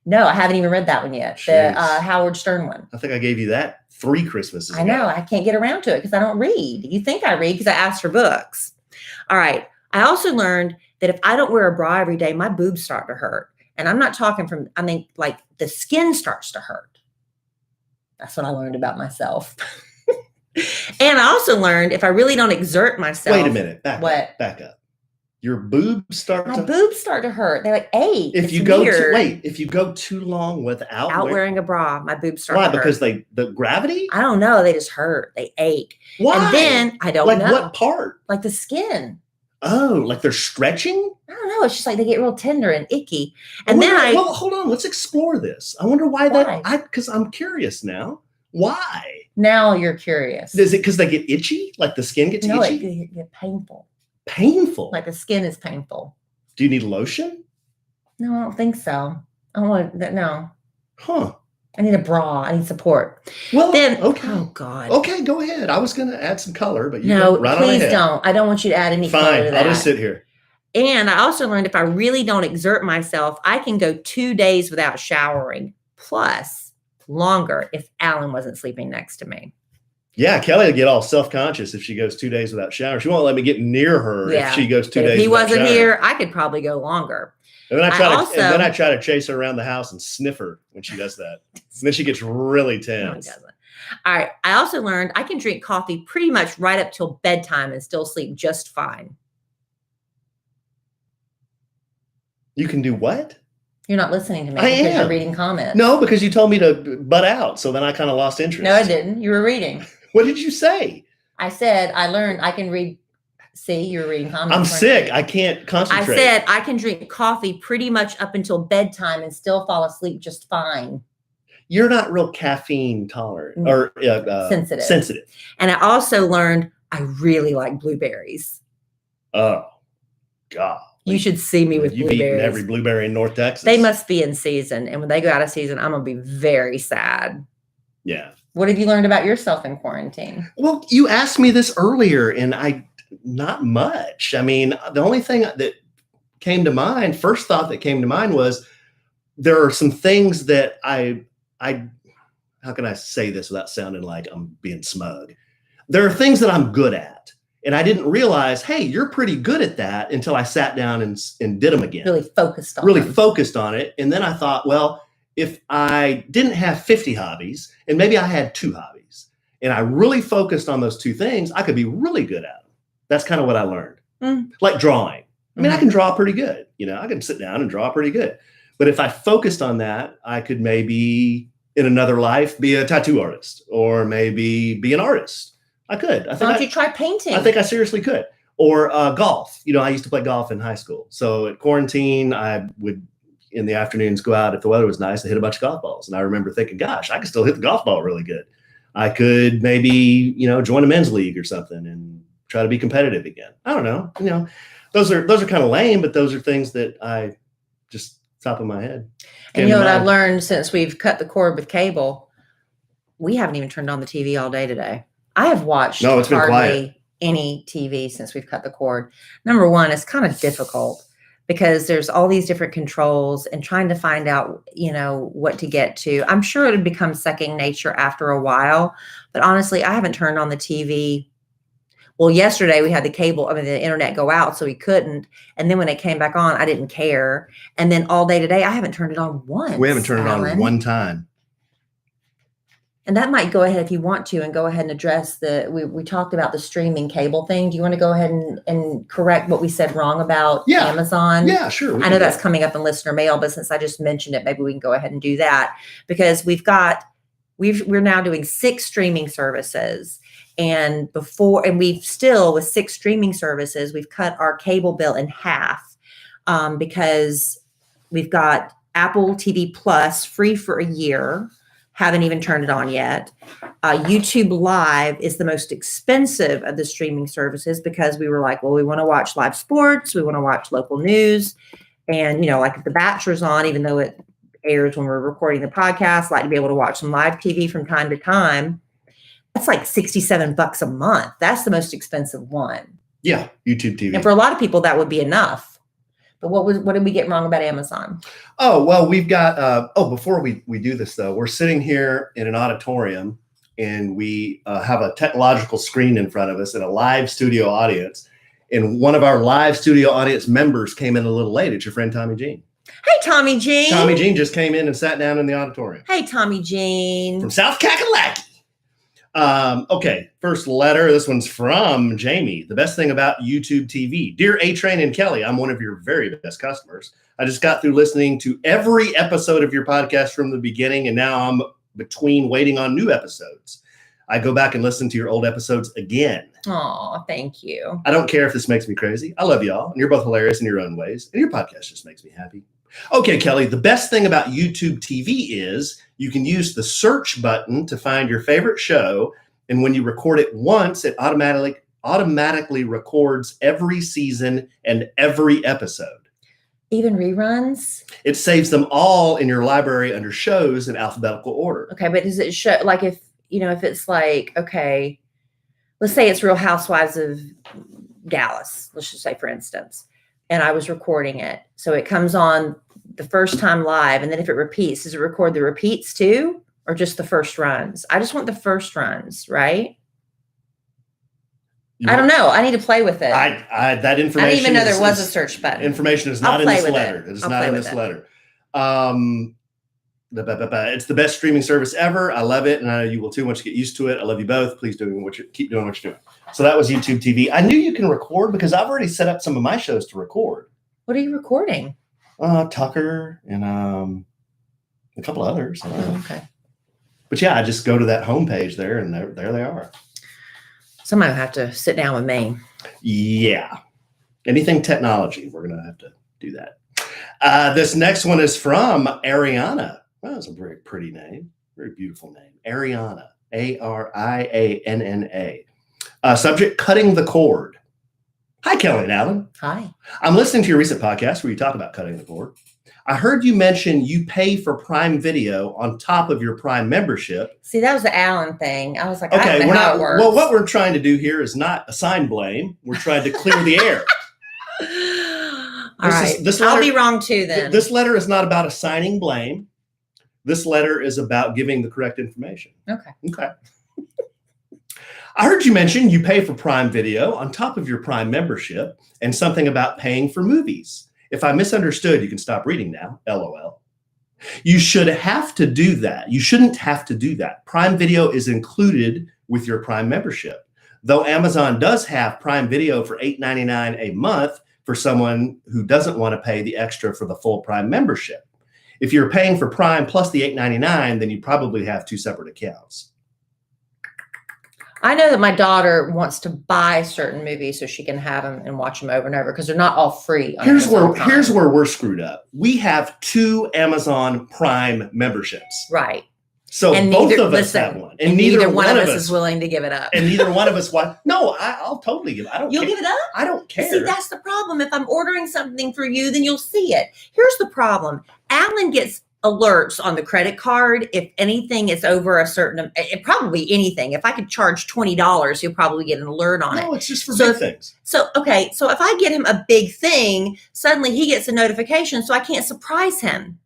No, I haven't even read that one yet. Jeez. The Howard Stern one. I think I gave you that 3 Christmases ago. I know. I can't get around to it because I don't read. You think I read because I ask for books. All right. I also learned that if I don't wear a bra every day, my boobs start to hurt. And I'm not talking like the skin starts to hurt. That's what I learned about myself. And I also learned if I really don't exert myself. Wait a minute. Back up. Your boobs start to hurt. They're like ache. If you go too long without wearing a bra, my boobs start to hurt. Why? Because the gravity? I don't know. They just hurt. They ache. Why? And then I don't know. Like what part? Like the skin. Oh, like they're stretching? I don't know. It's just like they get real tender and icky. And well, hold on. Let's explore this. I wonder why because I'm curious now. Why? Now you're curious. Is it because they get itchy? Like the skin gets itchy? No, it get painful. Painful? Like the skin is painful. Do you need lotion? No, I don't think so. I don't want that. No. Huh. I need a bra. I need support. Well, Then, okay. oh God. Okay, go ahead. I was going to add some color, but you No, go right on please ahead. don't. I don't want you to add any color to Fine, that. I'll just sit here. And I also learned if I really don't exert myself, I can go 2 days without showering, plus longer if Alan wasn't sleeping next to me. Yeah, Kelly will get all self-conscious if she goes 2 days without showering. She won't let me get near her if she goes 2 days if he without wasn't showering. here, I could probably go longer. And then I try to chase her around the house and sniff her when she does that. And then she gets really tense. No, he doesn't. All right. I also learned I can drink coffee pretty much right up till bedtime and still sleep just fine. You can do what? You're not listening to me because you're reading comments. No, because you told me to butt out. So then I kind of lost interest. No, I didn't. You were reading. What did you say? I said I learned I can read. See, you're reading comments. I'm sick. I can't concentrate. I said I can drink coffee pretty much up until bedtime and still fall asleep just fine. You're not real caffeine tolerant or sensitive. And I also learned I really like blueberries. Oh, God. You should see me with You've blueberries. eaten every blueberry in North Texas. They must be in season. And when they go out of season, I'm going to be very sad. Yeah. What have you learned about yourself in quarantine? Well, you asked me this earlier and not much. I mean, the only thing that came to mind, first thought that came to mind was there are some things that I how can I say this without sounding like I'm being smug? There are things that I'm good at. And I didn't realize, hey, you're pretty good at that until I sat down and did them again. Really focused on it. And then I thought, well, if I didn't have 50 hobbies and maybe I had 2 hobbies and I really focused on those 2 things, I could be really good at them. That's kind of what I learned. Like drawing. I mean, I can draw pretty good. I can sit down and draw pretty good. But if I focused on that, I could maybe in another life be a tattoo artist or maybe be an artist. I could. Why don't you try painting? I think I seriously could. Or golf. I used to play golf in high school. So at quarantine, I would, in the afternoons, go out if the weather was nice and hit a bunch of golf balls. And I remember thinking, gosh, I could still hit the golf ball really good. I could maybe, join a men's league or something and try to be competitive again. I don't know. Those are kind of lame, but those are things that I just top of my head. And what I've learned since we've cut the cord with cable, we haven't even turned on the TV all day today. I have watched hardly any TV since we've cut the cord. Number one, it's kind of difficult because there's all these different controls and trying to find out, what to get to. I'm sure it would become second nature after a while, but honestly, I haven't turned on the TV. Well, yesterday we had the internet go out, so we couldn't. And then when it came back on, I didn't care. And then all day today, I haven't turned it on once. We haven't turned it on one time. And that might go ahead if you want to and go ahead and address we talked about the streaming cable thing. Do you want to go ahead and correct what we said wrong about Amazon? Yeah, sure. I know that's coming up in listener mail, but since I just mentioned it, maybe we can go ahead and do that because we're now doing 6 streaming services. And we've still with 6 streaming services, we've cut our cable bill in half because we've got Apple TV Plus free for a year. Haven't even turned it on yet. YouTube Live is the most expensive of the streaming services because we were like, well, we want to watch live sports. We want to watch local news. And, like if The Bachelor's on, even though it airs when we're recording the podcast, like to be able to watch some live TV from time to time. That's like $67 a month. That's the most expensive one. Yeah, YouTube TV. And for a lot of people, that would be enough. But what did we get wrong about Amazon? Oh, well, we've got, before we do this, though, we're sitting here in an auditorium and we have a technological screen in front of us and a live studio audience. And one of our live studio audience members came in a little late. It's your friend, Tommy Jean. Hey, Tommy Jean. Tommy Jean just came in and sat down in the auditorium. Hey, Tommy Jean. From South Kakalaki. Okay, first letter. This one's from Jamie. The best thing about YouTube TV. Dear A-Train and Kelly, I'm one of your very best customers. I just got through listening to every episode of your podcast from the beginning, and now I'm between waiting on new episodes. I go back and listen to your old episodes again. Oh, thank you. I don't care if this makes me crazy. I love y'all, and you're both hilarious in your own ways, and your podcast just makes me happy. Okay, Kelly, the best thing about YouTube TV is you can use the search button to find your favorite show, and when you record it once, it automatically records every season and every episode. Even reruns? It saves them all in your library under shows in alphabetical order. Okay, but does it show, like, if it's like, okay, let's say it's Real Housewives of Dallas, let's just say, for instance, and I was recording it. So it comes on the first time live, and then if it repeats, does it record the repeats too, or just the first runs? I just want the first runs, right? I don't know. I need to play with it. That information. I didn't even know there was a search button. Information is not in this letter. It is not in this letter. It's the best streaming service ever. I love it, and I know you will too once you get used to it. I love you both. Please keep doing what you're doing. So that was YouTube TV. I knew you can record because I've already set up some of my shows to record. What are you recording? Tucker and a couple others. Okay. But yeah, I just go to that homepage there, and there they are. Somebody will have to sit down with me. Yeah. Anything technology, we're going to have to do that. This next one is from Ariana. Well, that's a very pretty name. Very beautiful name. Ariana. Arianna. Subject, cutting the cord. Hi, Kellie and Alan. Hi. I'm listening to your recent podcast where you talk about cutting the cord. I heard you mention you pay for Prime Video on top of your Prime membership. See, that was the Alan thing. I was like, okay, I don't know how it works. Well, what we're trying to do here is not assign blame. We're trying to clear the air. All right. I'll be wrong too then. This letter is not about assigning blame. This letter is about giving the correct information. Okay. I heard you mention you pay for Prime Video on top of your Prime membership and something about paying for movies. If I misunderstood, you can stop reading now. LOL. You should have to do that. You shouldn't have to do that. Prime Video is included with your Prime membership. Though Amazon does have Prime Video for $8.99 a month for someone who doesn't want to pay the extra for the full Prime membership. If you're paying for Prime plus the $8.99, then you probably have two separate accounts. I know that my daughter wants to buy certain movies so she can have them and watch them over and over because they're not all free. Here's where we're screwed up. We have two Amazon Prime memberships. Right. So both of us have one. And neither one of us is willing to give it up. And neither one of us want. No, I'll totally give it. I don't You'll care. give it up? I don't care. See, that's the problem. If I'm ordering something for you, then you'll see it. Here's the problem. Alan gets alerts on the credit card if anything is over a certain, probably anything. If I could charge $20, he'll probably get an alert on it. No, it's just for big things. So if I get him a big thing, suddenly he gets a notification, so I can't surprise him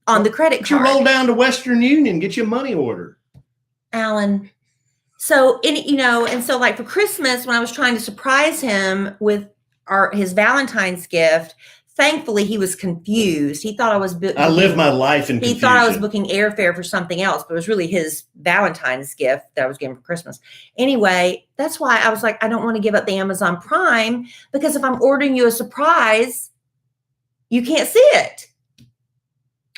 on the credit card. You roll down to Western Union, get you a money order. Alan. So, and so like for Christmas, when I was trying to surprise him with his Valentine's gift, thankfully, he was confused. He thought I was I live my life in confusion. He thought I was booking airfare for something else, but it was really his Valentine's gift that I was giving for Christmas. Anyway, that's why I was like, I don't want to give up the Amazon Prime because if I'm ordering you a surprise, you can't see it.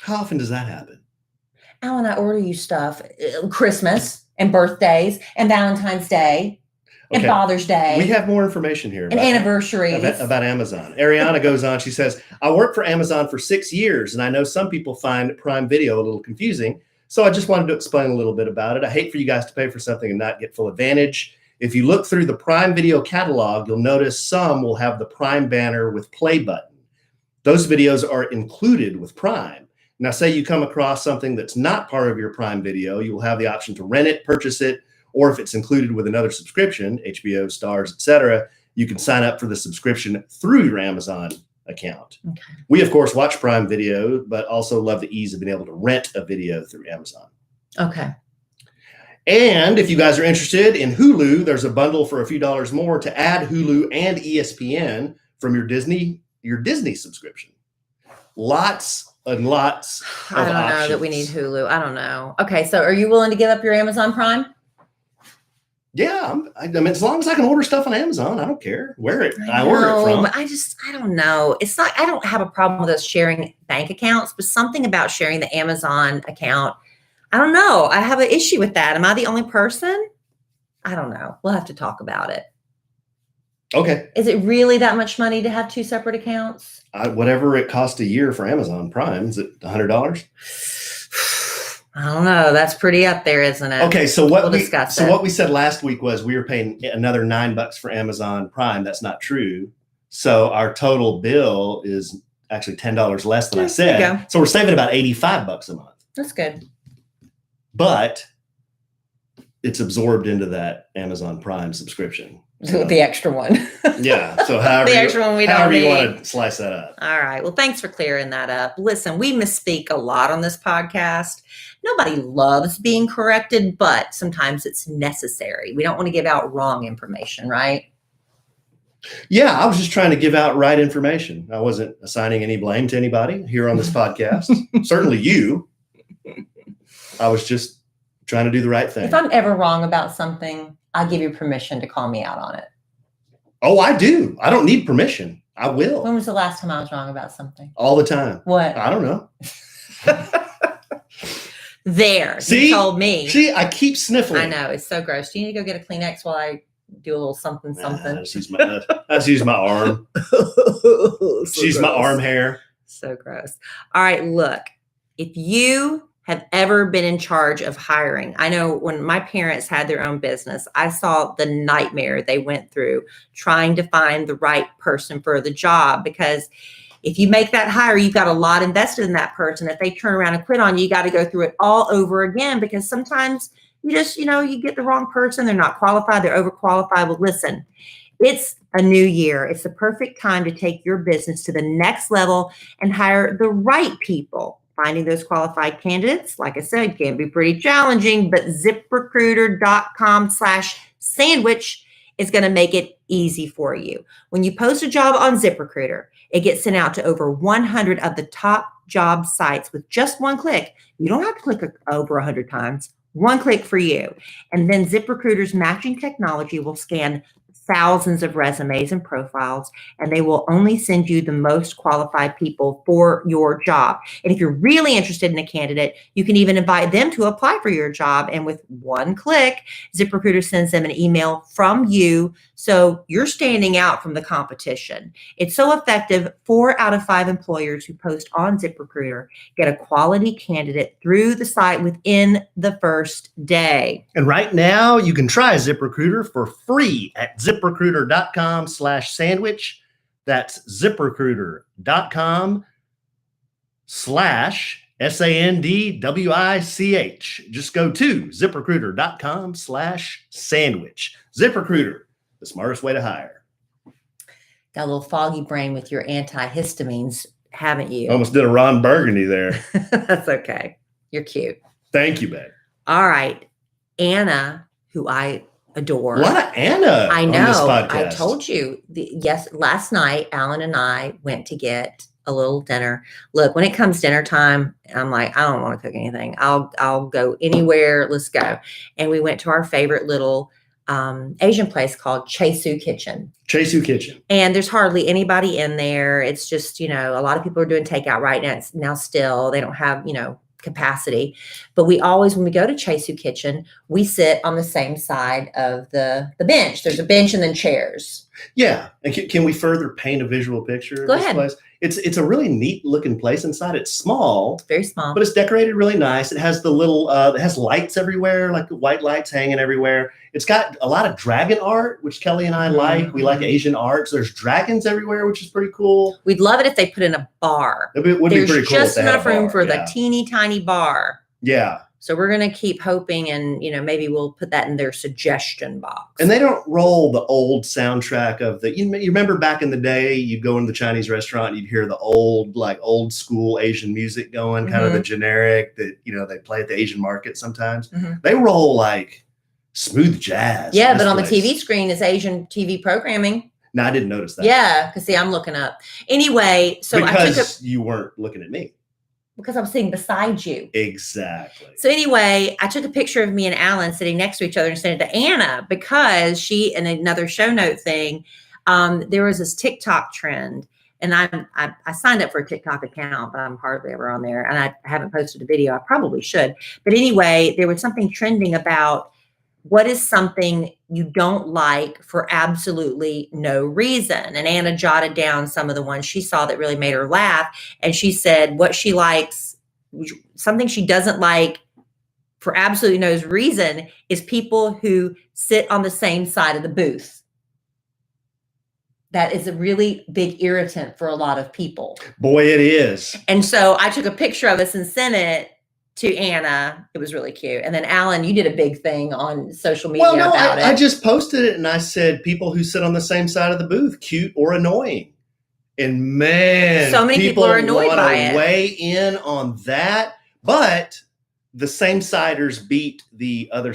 How often does that happen? Alan, I order you stuff, Christmas and birthdays and Valentine's Day. And Father's Day. We have more information here. And anniversaries. About Amazon. Ariana goes on. She says, I worked for Amazon for 6 years, and I know some people find Prime Video a little confusing. So I just wanted to explain a little bit about it. I hate for you guys to pay for something and not get full advantage. If you look through the Prime Video catalog, you'll notice some will have the Prime banner with play button. Those videos are included with Prime. Now, say you come across something that's not part of your Prime Video, you will have the option to rent it, purchase it, or if it's included with another subscription, HBO, Stars, etc., you can sign up for the subscription through your Amazon account. Okay. We, of course, watch Prime Video, but also love the ease of being able to rent a video through Amazon. Okay. And if you guys are interested in Hulu, there's a bundle for a few dollars more to add Hulu and ESPN from your Disney subscription. Lots and lots of I don't options. know that we need Hulu. I don't know. Okay, so are you willing to give up your Amazon Prime? Yeah, I mean, as long as I can order stuff on Amazon, I don't care where I order it from. But I don't know. It's not, I don't have a problem with us sharing bank accounts, but something about sharing the Amazon account, I don't know. I have an issue with that. Am I the only person? I don't know. We'll have to talk about it. Okay. Is it really that much money to have two separate accounts? Whatever it costs a year for Amazon Prime, is it $100? I don't know. That's pretty up there, isn't it? Okay, so what what we said last week was we were paying another $9 for Amazon Prime. That's not true. So our total bill is actually $10 less than I There you said. go. So we're saving about $85 a month. That's good. But it's absorbed into that Amazon Prime subscription. So, The extra one. yeah. So however, The extra one we don't however you need. want to slice that up. All right. Well, thanks for clearing that up. Listen, we misspeak a lot on this podcast. Nobody loves being corrected, but sometimes it's necessary. We don't want to give out wrong information, right? Yeah, I was just trying to give out right information. I wasn't assigning any blame to anybody here on this podcast. Certainly you. I was just trying to do the right thing. If I'm ever wrong about something, I give you permission to call me out on it. Oh, I do. I don't need permission. I will. When was the last time I was wrong about something? All the time. What? I don't know. There. See? You told me. See, I keep sniffling. I know. It's so gross. Do you need to go get a Kleenex while I do a little something, something? I just use my arm. So Use my gross. arm hair. So gross. All right, look, if you have ever been in charge of hiring, I know when my parents had their own business, I saw the nightmare they went through trying to find the right person for the job, because if you make that hire, you've got a lot invested in that person. If they turn around and quit on you, you got to go through it all over again, because sometimes you just, you get the wrong person. They're not qualified. They're overqualified. Well, listen, it's a new year. It's the perfect time to take your business to the next level and hire the right people. Finding those qualified candidates, like I said, can be pretty challenging, but ZipRecruiter.com/sandwich is going to make it easy for you. When you post a job on ZipRecruiter, it gets sent out to over 100 of the top job sites with just one click. You don't have to click over 100 times. One click for you. And then ZipRecruiter's matching technology will scan thousands of resumes and profiles, and they will only send you the most qualified people for your job. And if you're really interested in a candidate, you can even invite them to apply for your job. And with one click, ZipRecruiter sends them an email from you. So you're standing out from the competition. It's so effective. 4 out of 5 employers who post on ZipRecruiter get a quality candidate through the site within the first day. And right now, you can try ZipRecruiter for free at ZipRecruiter.com/sandwich. That's ZipRecruiter.com/SANDWICH. Just go to ZipRecruiter.com/sandwich. ZipRecruiter, the smartest way to hire. Got a little foggy brain with your antihistamines, haven't you? Almost did a Ron Burgundy there. That's okay. You're cute. Thank you, babe. All right. Anna, who I adore. A lot of Anna I on know. this podcast. I told you. Yes, last night, Alan and I went to get a little dinner. Look, when it comes dinner time, I'm like, I don't want to cook anything. I'll go anywhere. Let's go. And we went to our favorite little Asian place called Chaesu Kitchen. Chaesu Kitchen. And there's hardly anybody in there. It's just, a lot of people are doing takeout right now still. They don't have, capacity. But we always, when we go to Chaesu Kitchen, we sit on the same side of the bench. There's a bench and then chairs. Yeah. And can we further paint a visual picture of Go this ahead. place? It's a really neat looking place inside. It's small. Very small. But it's decorated really nice. It has the little, it has lights everywhere, like the white lights hanging everywhere. It's got a lot of dragon art, which Kellie and I like. We like Asian art. So there's dragons everywhere, which is pretty cool. We'd love it if they put in a bar. It would There's be pretty cool. just if they had enough a room bar. for Yeah. the teeny tiny bar. Yeah. So we're going to keep hoping, and, maybe we'll put that in their suggestion box. And they don't roll the old soundtrack of you remember back in the day, you'd go into the Chinese restaurant and you'd hear the old school Asian music going, kind of the generic that, they play at the Asian market sometimes. They roll like smooth jazz. Yeah, in but this on the place. TV screen is Asian TV programming. No, I didn't notice that. Yeah, because see, I'm looking up. Anyway, so because you weren't looking at me. because I'm sitting beside you. Exactly. So anyway, I took a picture of me and Alan sitting next to each other and sent it to Anna, because she, and another show note thing, there was this TikTok trend, and I signed up for a TikTok account, but I'm hardly ever on there, and I haven't posted a video. I probably should. But anyway, there was something trending about what is something you don't like for absolutely no reason. And Anna jotted down some of the ones she saw that really made her laugh. And she said what she likes, something she doesn't like for absolutely no reason, is people who sit on the same side of the booth. that is a really big irritant for a lot of people. Boy, it is. And so I took a picture of us and sent it to Anna. It was really cute. And then Alan, you did a big thing on social media about it. I just posted it and I said, people who sit on the same side of the booth, cute or annoying. And man, so many people are annoyed by it. Weigh in on that, but the same siders beat the other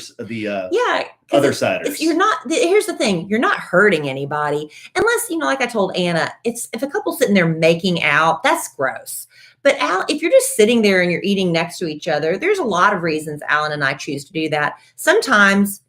other siders. Here's the thing, you're not hurting anybody unless, like I told Anna, if a couple's sitting there making out, that's gross. But if you're just sitting there and you're eating next to each other, there's a lot of reasons Alan and I choose to do that. Sometimes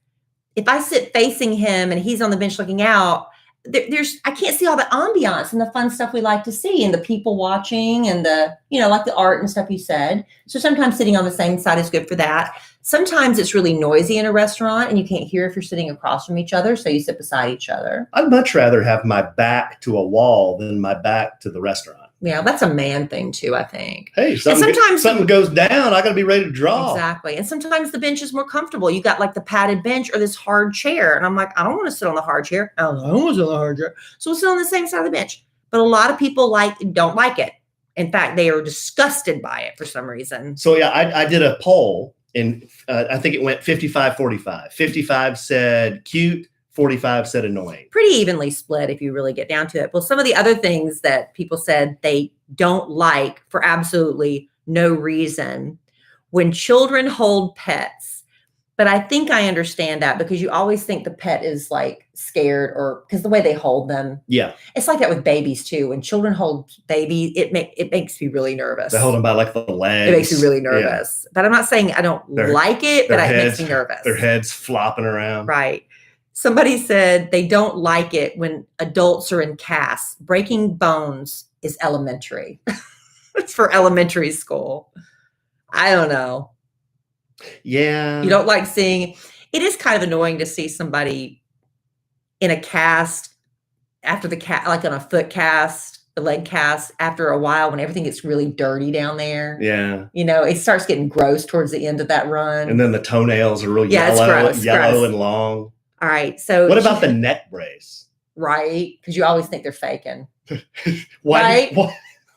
if I sit facing him and he's on the bench looking out, I can't see all the ambiance and the fun stuff we like to see and the people watching and the, like the art and stuff you said. So sometimes sitting on the same side is good for that. Sometimes it's really noisy in a restaurant and you can't hear if you're sitting across from each other. So you sit beside each other. I'd much rather have my back to a wall than my back to the restaurant. Yeah, that's a man thing too, I think. Hey, something goes down, I got to be ready to draw. Exactly. And sometimes the bench is more comfortable. You got like the padded bench or this hard chair. And I'm like, I don't want to sit on the hard chair. I don't want to sit on the hard chair. So we'll sit on the same side of the bench. But a lot of people don't like it. In fact, they are disgusted by it for some reason. So yeah, I did a poll and I think it went 55-45. 55 said cute. 45 said annoying. Pretty evenly split if you really get down to it. Well, some of the other things that people said they don't like for absolutely no reason, when children hold pets. But I think I understand that because you always think the pet is like scared or because the way they hold them. Yeah. It's like that with babies too. When children hold babies, it makes me really nervous. They hold them by like the legs. It makes me really nervous. Yeah. But I'm not saying I don't like it, but it makes me nervous. Their heads flopping around. Right. Somebody said they don't like it when adults are in casts. Breaking bones is elementary. It's for elementary school. I don't know. Yeah. You don't like seeing, it is kind of annoying to see somebody in a cast after the cast, like on a foot cast, a leg cast, after a while when everything gets really dirty down there. Yeah. It starts getting gross towards the end of that run. And then the toenails are real yellow and long. All right. So what about the neck brace? Right. Because you always think they're faking. Why?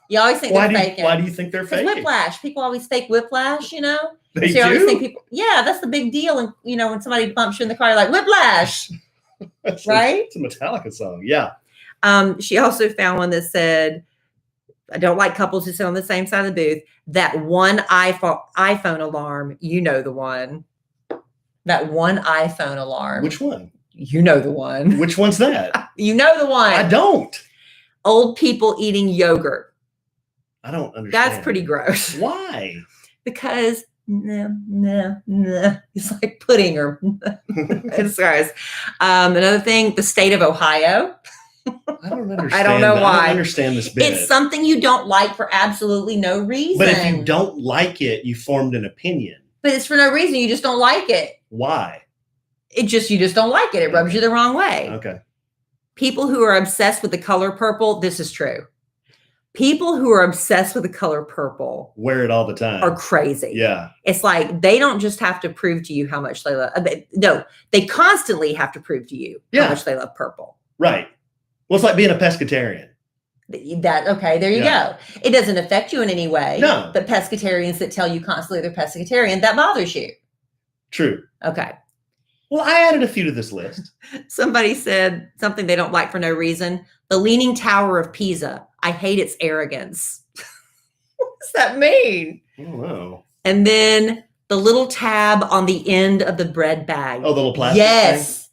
You always think they're faking. Why do you think they're faking? Whiplash. People always fake whiplash, They so do? you always think that's the big deal. And, when somebody bumps you in the car, you're like, whiplash. Right? It's a Metallica song. Yeah. She also found one that said, I don't like couples who sit on the same side of the booth. That one iPhone alarm, the one. That one iPhone alarm. Which one? You know the one. Which one's that? You know the one. I don't. Old people eating yogurt. I don't understand. That's pretty gross. Why? Because it's like pudding or it's gross. Another thing, the state of Ohio. I don't understand. I don't know why. I don't understand this bit. It's something you don't like for absolutely no reason. But if you don't like it, you formed an opinion. But it's for no reason. You just don't like it. Why? You just don't like it. It rubs you the wrong way. Okay. People who are obsessed with the color purple, this is true. People who are obsessed with the color purple wear it all the time. Are crazy. Yeah. It's like they don't just have to prove to you how much they love. No, they constantly have to prove to you how much they love purple. Right. Well, it's like being a pescatarian. There you go. It doesn't affect you in any way. No. But pescatarians that tell you constantly they're pescatarian, that bothers you. True. Okay. Well, I added a few to this list. Somebody said something they don't like for no reason. The Leaning Tower of Pisa. I hate its arrogance. What does that mean? I don't know. And then the little tab on the end of the bread bag. Oh, the little plastic Yes. thing?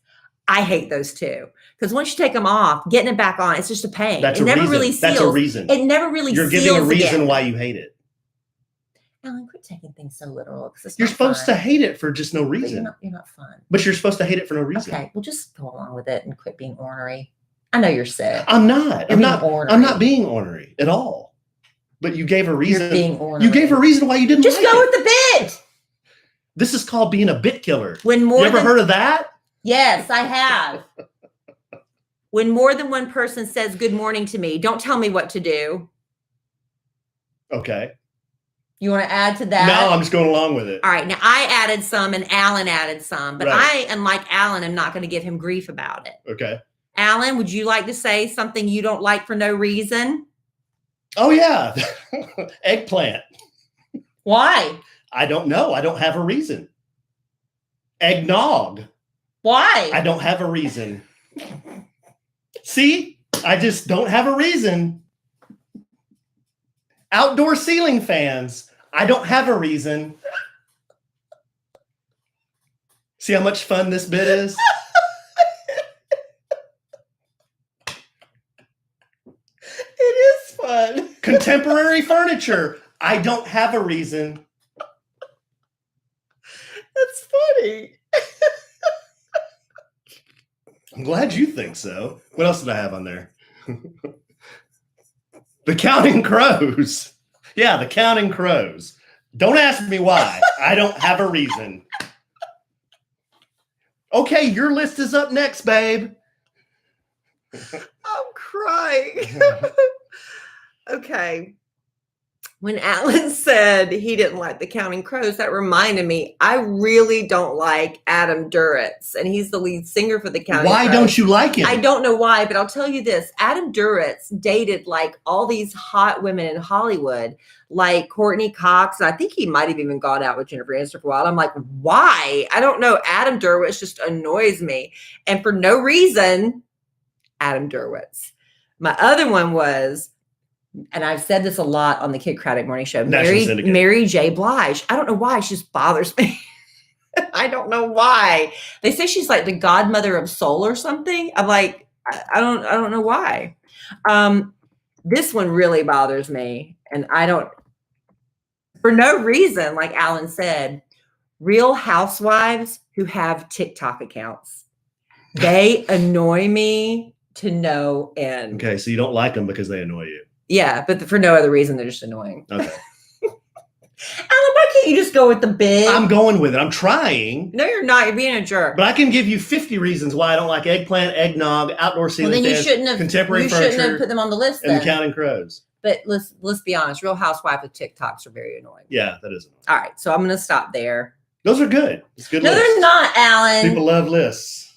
I hate those too. Because once you take them off, getting it back on, it's just a pain. That's it a never reason. really seals. That's a reason. It never really You're seals giving a reason again. why you hate it. Alan, quit taking things so literal. You're supposed to hate it for just no But reason. you're not fun. But you're supposed to hate it for no reason. Okay, well, just go along with it and quit being ornery. I know you're sick. I'm not. You're ornery. I'm not being ornery at all. But you gave a reason. You're being ornery. You gave a reason why you didn't Just like go it. with the bit. This is called being a bit killer. When You more ever than heard of that? Yes, I have. When more than one person says good morning to me, don't tell me what to do. Okay. You want to add to that? No, I'm just going along with it. All right. Now, I added some and Alan added some, but Right. I, unlike Alan, am not going to give him grief about it. Okay. Alan, would you like to say something you don't like for no reason? Oh, yeah. Eggplant. Why? I don't know. I don't have a reason. Eggnog. Why? I don't have a reason. See? I just don't have a reason. Outdoor ceiling fans. I don't have a reason. See how much fun this bit is? It is fun. Contemporary furniture. I don't have a reason. That's funny. I'm glad you think so. What else did I have on there? The Counting Crows. Yeah, the Counting Crows. Don't ask me why. I don't have a reason. Okay, your list is up next, babe. I'm crying. Okay. When Alan said he didn't like the Counting Crows, that reminded me, I really don't like Adam Duritz, and he's the lead singer for the Counting Crows. Why don't you like him? I don't know why, but I'll tell you this. Adam Duritz dated like all these hot women in Hollywood, like Courtney Cox, and I think he might have even gone out with Jennifer Aniston for a while. I'm like, why? I don't know. Adam Duritz just annoys me. And for no reason, Adam Duritz. My other one was, and I've said this a lot on the Kid Craddock Morning Show, Mary J. Blige. I don't know why. She just bothers me. I don't know why. They say she's like the godmother of soul or something. I'm like, I don't know why. This one really bothers me. And I don't, for no reason, like Alan said, Real Housewives who have TikTok accounts. They annoy me to no end. Okay, so you don't like them because they annoy you. Yeah, but for no other reason, they're just annoying. Okay. Alan, why can't you just go with the big? I'm going with it. I'm trying. No, you're not. You're being a jerk. But I can give you 50 reasons why I don't like eggplant, eggnog, outdoor ceiling fans, contemporary furniture. You shouldn't have put them on the list then. And the Counting Crows. But let's be honest. Real Housewives with TikToks are very annoying. Yeah, that is annoying. All right, so I'm going to stop there. Those are good. It's good. No, lists. They're not, Alan. People love lists.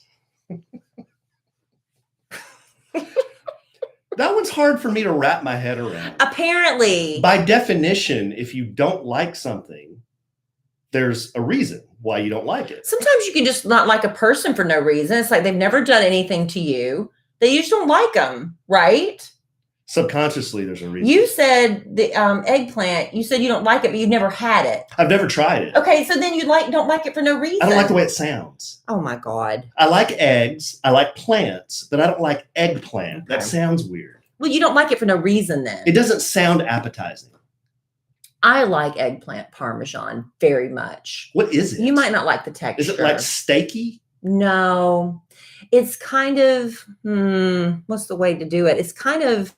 That one's hard for me to wrap my head around. Apparently. By definition, if you don't like something, there's a reason why you don't like it. Sometimes you can just not like a person for no reason. It's like they've never done anything to you. You just don't like them, right? Subconsciously, there's a reason. You said the eggplant, you said you don't like it, but you've never had it. I've never tried it. Okay, so then you don't like it for no reason. I don't like the way it sounds. Oh my God. I like eggs. I like plants, but I don't like eggplant. Okay. That sounds weird. Well, you don't like it for no reason then. It doesn't sound appetizing. I like eggplant parmesan very much. What is it? You might not like the texture. Is it like steaky? No. It's kind of, what's the way to do it? It's kind of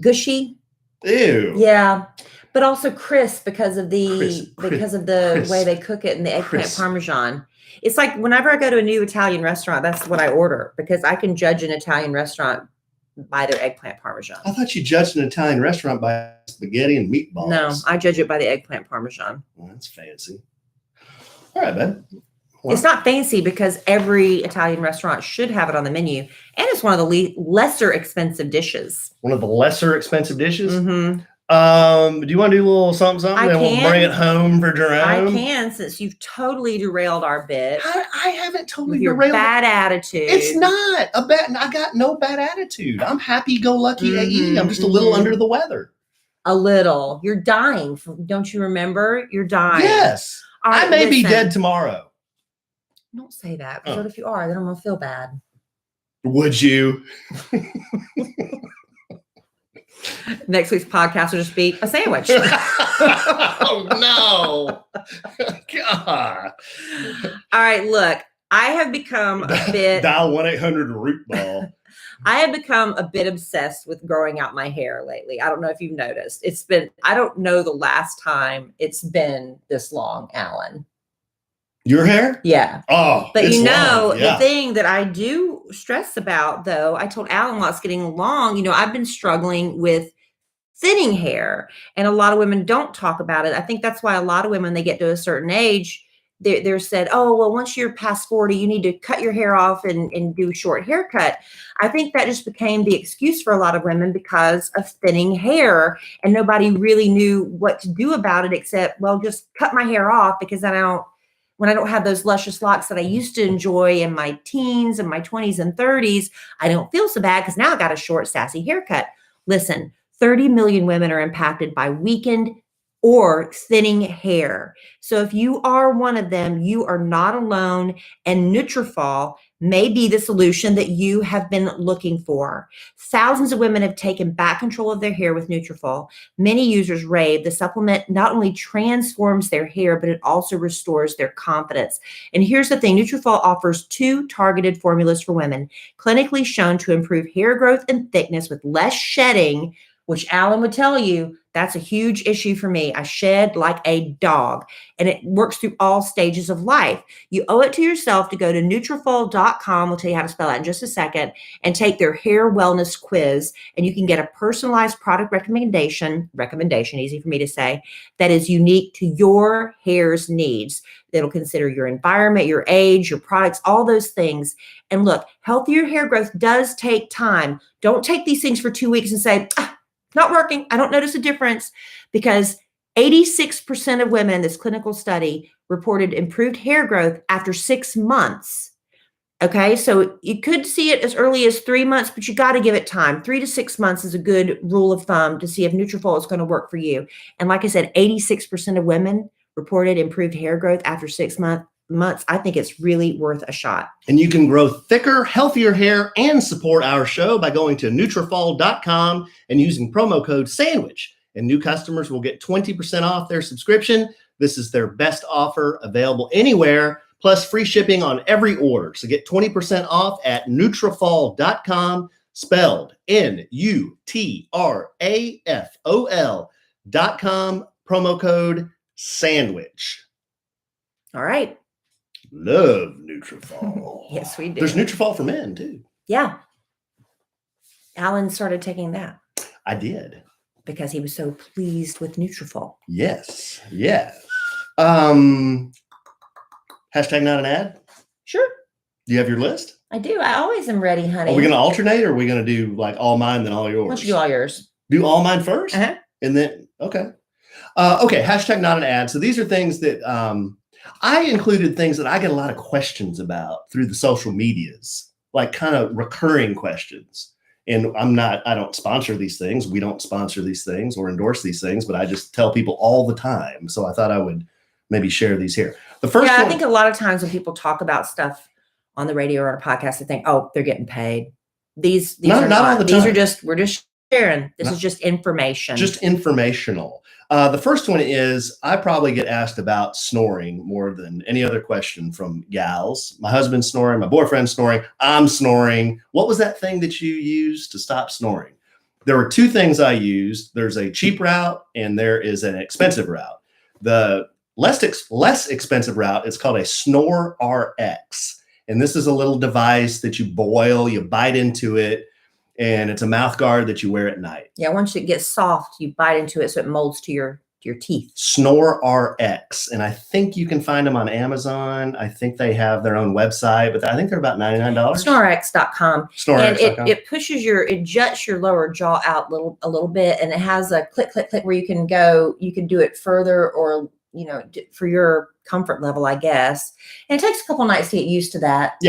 gushy. Ew. Yeah. But also crisp because of the way they cook it in the eggplant parmesan. It's like whenever I go to a new Italian restaurant, that's what I order because I can judge an Italian restaurant by their eggplant parmesan. I thought you judged an Italian restaurant by spaghetti and meatballs. No, I judge it by the eggplant parmesan. Well, that's fancy. All right, Ben. Well, it's not fancy because every Italian restaurant should have it on the menu. And it's one of the lesser expensive dishes. One of the lesser expensive dishes? Mm-hmm. Do you want to do a little something? Then we'll bring it home for Jerome. I can, since you've totally derailed our bit. I haven't totally derailed your bad attitude. It's not a bad. I got no bad attitude. I'm happy-go-lucky. I'm just a little under the weather. A little. You're dying. Don't you remember? You're dying. Yes. Right, I may be dead tomorrow. Don't say that. Because what if you are? Then I'm going to feel bad. Would you? Next week's podcast will just be a sandwich. Oh, no. God. All right, look. I have become a bit... Dial 1-800-ROOT BALL. I have become a bit obsessed with growing out my hair lately. I don't know if you've noticed. I don't know the last time it's been this long, Alan. Your hair? Yeah. Oh, but the thing that I do stress about, though, I told Alan while it's getting along, I've been struggling with thinning hair, and a lot of women don't talk about it. I think that's why a lot of women, they get to a certain age, they're said, oh, well, once you're past 40, you need to cut your hair off and do a short haircut. I think that just became the excuse for a lot of women because of thinning hair, and nobody really knew what to do about it except, well, just cut my hair off, because then when I don't have those luscious locks that I used to enjoy in my teens and my 20s and 30s, I don't feel so bad because now I got a short, sassy haircut. Listen, 30 million women are impacted by weakened or thinning hair. So if you are one of them, you are not alone, and Nutrafol may be the solution that you have been looking for. Thousands of women have taken back control of their hair with Nutrafol. Many users rave the supplement not only transforms their hair, but it also restores their confidence. And here's the thing, Nutrafol offers 2 targeted formulas for women, clinically shown to improve hair growth and thickness with less shedding, which Alan would tell you, that's a huge issue for me. I shed like a dog, and it works through all stages of life. You owe it to yourself to go to Nutrafol.com. We'll tell you how to spell that in just a second, and take their hair wellness quiz. And you can get a personalized product recommendation, easy for me to say, that is unique to your hair's needs. It'll consider your environment, your age, your products, all those things. And look, healthier hair growth does take time. Don't take these things for 2 weeks and say, not working, I don't notice a difference, because 86% of women in this clinical study reported improved hair growth after 6 months. Okay, so you could see it as early as 3 months, but you got to give it time. 3 to 6 months is a good rule of thumb to see if Nutrafol is going to work for you. And like I said, 86% of women reported improved hair growth after 6 months. I think it's really worth a shot. And you can grow thicker, healthier hair and support our show by going to Nutrafol.com and using promo code SANDWICH. And new customers will get 20% off their subscription. This is their best offer available anywhere, plus free shipping on every order. So get 20% off at Nutrafol.com, spelled Nutrafol.com, promo code SANDWICH. All right. Love Nutrafol. Yes, we do. There's Nutrafol for men too. Yeah. Alan started taking that. I did. Because he was so pleased with Nutrafol. Yes. Hashtag not an ad? Sure. Do you have your list? I do. I always am ready, honey. Are we going to alternate, or are we going to do like all mine, then all yours? Why don't you do all yours? Do all mine first? Uh-huh. And then, okay. Hashtag not an ad. So these are things that I included, things that I get a lot of questions about through the social medias, like kind of recurring questions. And I don't sponsor these things. We don't sponsor these things or endorse these things, but I just tell people all the time. So I thought I would maybe share these here. The first one, I think a lot of times when people talk about stuff on the radio or on a podcast, they think, oh, they're getting paid. These are not all the time. We're just sharing. This is just information. Just informational. The first one is, I probably get asked about snoring more than any other question from gals. My husband's snoring, my boyfriend's snoring, I'm snoring. What was that thing that you used to stop snoring? There were 2 things I used. There's a cheap route and there is an expensive route. The less expensive route is called a Snore RX. And this is a little device that you boil, you bite into it, and it's a mouth guard that you wear at night. Yeah, once it gets soft, you bite into it so it molds to your teeth. Snore RX. And I think you can find them on Amazon. I think they have their own website, but I think they're about $99. SnoreX.com. SnoreX.com. And it juts your lower jaw out a little bit, and it has a click where you can do it further, or for your comfort level, I guess. And it takes a couple nights to get used to that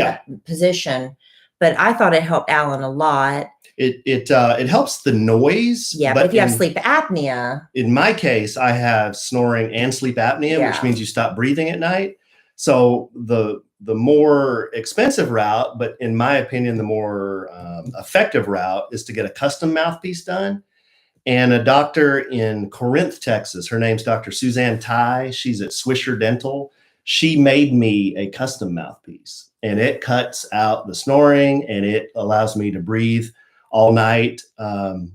position. But I thought it helped Alan a lot. It helps the noise. Yeah, but if you have sleep apnea. In my case, I have snoring and sleep apnea, which means you stop breathing at night. So the more expensive route, but in my opinion, the more effective route, is to get a custom mouthpiece done. And a doctor in Corinth, Texas, her name's Dr. Suzanne Tai. She's at Swisher Dental. She made me a custom mouthpiece, and it cuts out the snoring and it allows me to breathe all night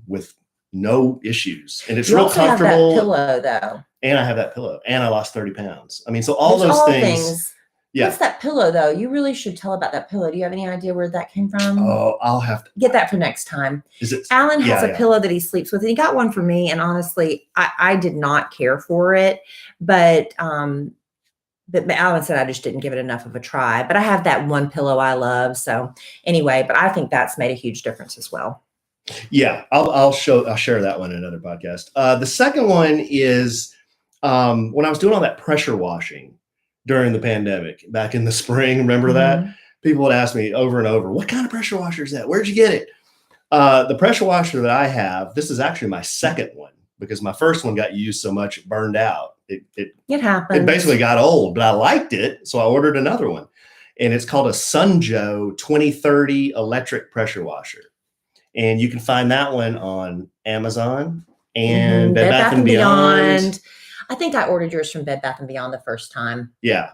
with no issues. And it's real comfortable. You also have that pillow, though. And I have that pillow, and I lost 30 pounds. I mean, so all those things. Yeah. What's that pillow, though? You really should tell about that pillow. Do you have any idea where that came from? Oh, I'll have to get that for next time. Alan has a pillow that he sleeps with, and he got one for me. And honestly, I did not care for it, but But Alan said I just didn't give it enough of a try. But I have that one pillow I love. So anyway, but I think that's made a huge difference as well. Yeah, I'll share that one in another podcast. The second one is when I was doing all that pressure washing during the pandemic back in the spring. Remember that? People would ask me over and over, "What kind of pressure washer is that? Where'd you get it?" The pressure washer that I have, this is actually my second one because my first one got used so much it burned out. It happens. It basically got old, but I liked it, so I ordered another one, and it's called a Sunjoe 2030 electric pressure washer. And you can find that one on Amazon and Bed Bath & Beyond. I think I ordered yours from Bed Bath & Beyond the first time. Yeah.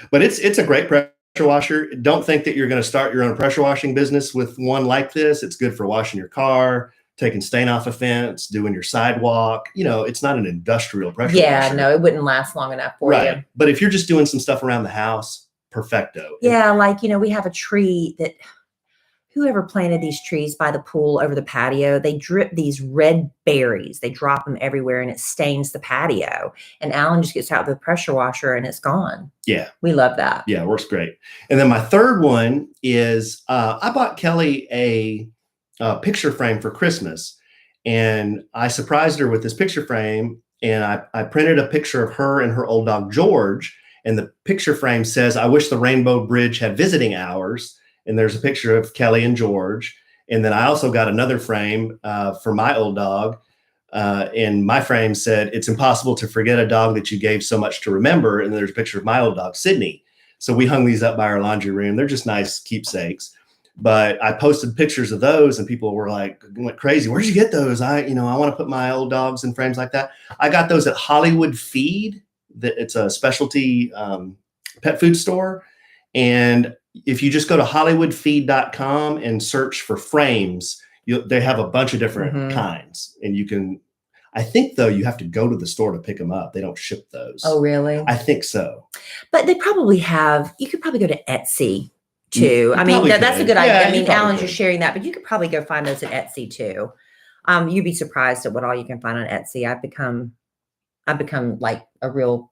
But it's a great pressure washer. Don't think that you're going to start your own pressure washing business with one like this. It's good for washing your car, taking stain off a fence, doing your sidewalk. It's not an industrial pressure washer. Yeah, no, it wouldn't last long enough for you. But if you're just doing some stuff around the house, perfecto. Yeah, like, we have a tree that whoever planted these trees by the pool over the patio, they drip these red berries. They drop them everywhere and it stains the patio. And Alan just gets out the pressure washer and it's gone. Yeah. We love that. Yeah, it works great. And then my third one is I bought Kellie a picture frame for Christmas. And I surprised her with this picture frame. And I printed a picture of her and her old dog, George. And the picture frame says, "I wish the Rainbow Bridge had visiting hours." And there's a picture of Kellie and George. And then I also got another frame for my old dog. And my frame said, "It's impossible to forget a dog that you gave so much to remember." And there's a picture of my old dog, Sydney. So we hung these up by our laundry room. They're just nice keepsakes. But I posted pictures of those and people went crazy. "Where'd you get those? I want to put my old dogs in frames like that." I got those at Hollywood Feed. It's a specialty pet food store. And if you just go to hollywoodfeed.com and search for frames, they have a bunch of different kinds. And you can, I think though, you have to go to the store to pick them up. They don't ship those. Oh, really? I think so. But they probably have, you could probably go to Etsy too. I mean, that's a good idea. Yeah, I mean, Alan's just sharing that, but you could probably go find those at Etsy too. You'd be surprised at what all you can find on Etsy. I've become like a real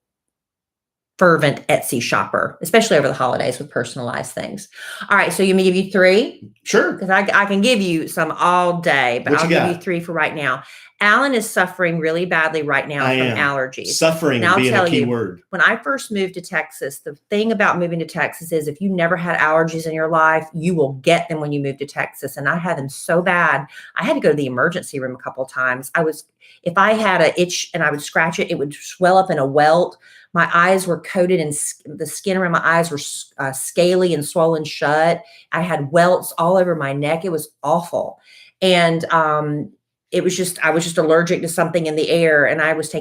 fervent Etsy shopper, especially over the holidays with personalized things. All right. So you may give you three? Sure. Because I can give you some all day, but I'll give you three for right now. Alan is suffering really badly right now from allergies. Suffering being a key word. When I first moved to Texas, the thing about moving to Texas is if you never had allergies in your life, you will get them when you move to Texas. And I had them so bad, I had to go to the emergency room a couple of times. If I had an itch and I would scratch it, it would swell up in a welt. My eyes were coated and the skin around my eyes were scaly and swollen shut. I had welts all over my neck. It was awful. And I was just allergic to something in the air. And I was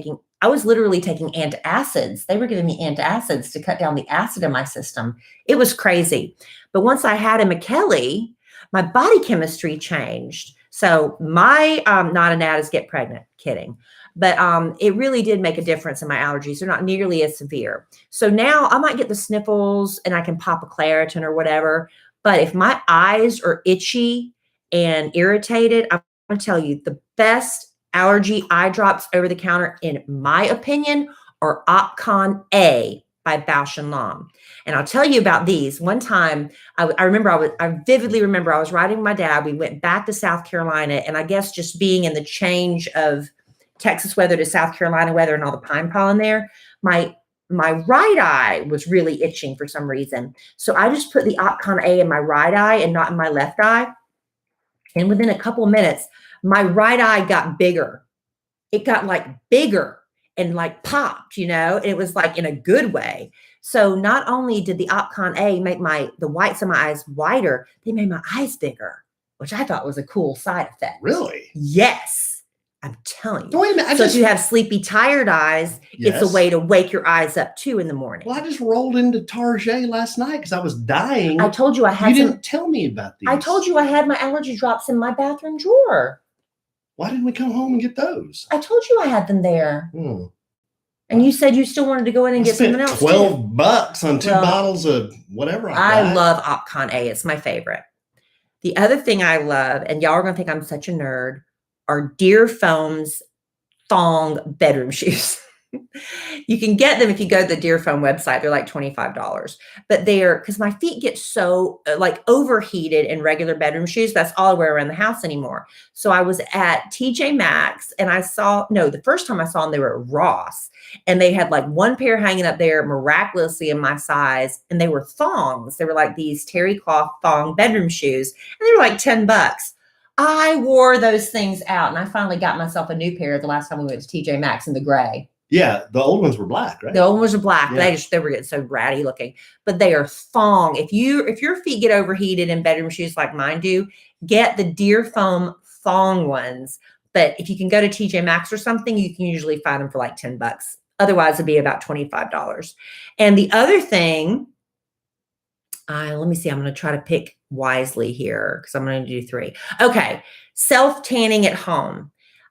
literally taking antacids. They were giving me antacids to cut down the acid in my system. It was crazy. But once I had a Kellie, my body chemistry changed. So my not an ad is get pregnant. Kidding. But it really did make a difference in my allergies. They're not nearly as severe. So now I might get the sniffles and I can pop a Claritin or whatever. But if my eyes are itchy and irritated, I'm going to tell you the best allergy eye drops over the counter, in my opinion, are Opcon A by Bausch & Lomb. And I'll tell you about these. One time, I vividly remember I was riding with my dad. We went back to South Carolina. And I guess just being in the change of Texas weather to South Carolina weather and all the pine pollen there, my right eye was really itching for some reason. So I just put the Opcon A in my right eye and not in my left eye. And within a couple of minutes, my right eye got bigger. It got bigger and popped, and it was in a good way. So not only did the Opcon A make the whites of my eyes whiter, they made my eyes bigger, which I thought was a cool side effect. Really? Yes. I'm telling you. Wait a minute, if you have sleepy, tired eyes, It's a way to wake your eyes up too in the morning. Well, I just rolled into Target last night because I was dying. I told you I had. You didn't tell me about these. I told you I had my allergy drops in my bathroom drawer. Why didn't we come home and get those? I told you I had them there. And you said you still wanted to go in and get something else. $12 on two bottles of whatever. I love Opcon A. It's my favorite. The other thing I love, and y'all are going to think I'm such a nerd, are Dear Foam's thong bedroom shoes. You can get them if you go to the Deer Foam website. They're like $25. But because my feet get so like overheated in regular bedroom shoes, that's all I wear around the house anymore. So I was at TJ Maxx and the first time I saw them, they were at Ross. And they had like one pair hanging up there miraculously in my size. And they were thongs. They were like these terry cloth thong bedroom shoes. And they were like $10. I wore those things out. And I finally got myself a new pair the last time we went to TJ Maxx in the gray. Yeah, the old ones were black, right? The old ones are black. Yeah. They were getting so ratty looking, but they are thong. If your feet get overheated in bedroom shoes like mine do, get the Deer Foam thong ones. But if you can go to TJ Maxx or something, you can usually find them for like $10. Otherwise, it'd be about $25. And the other thing, let me see. I'm going to try to pick wisely here because I'm going to do 3. Okay, self tanning at home.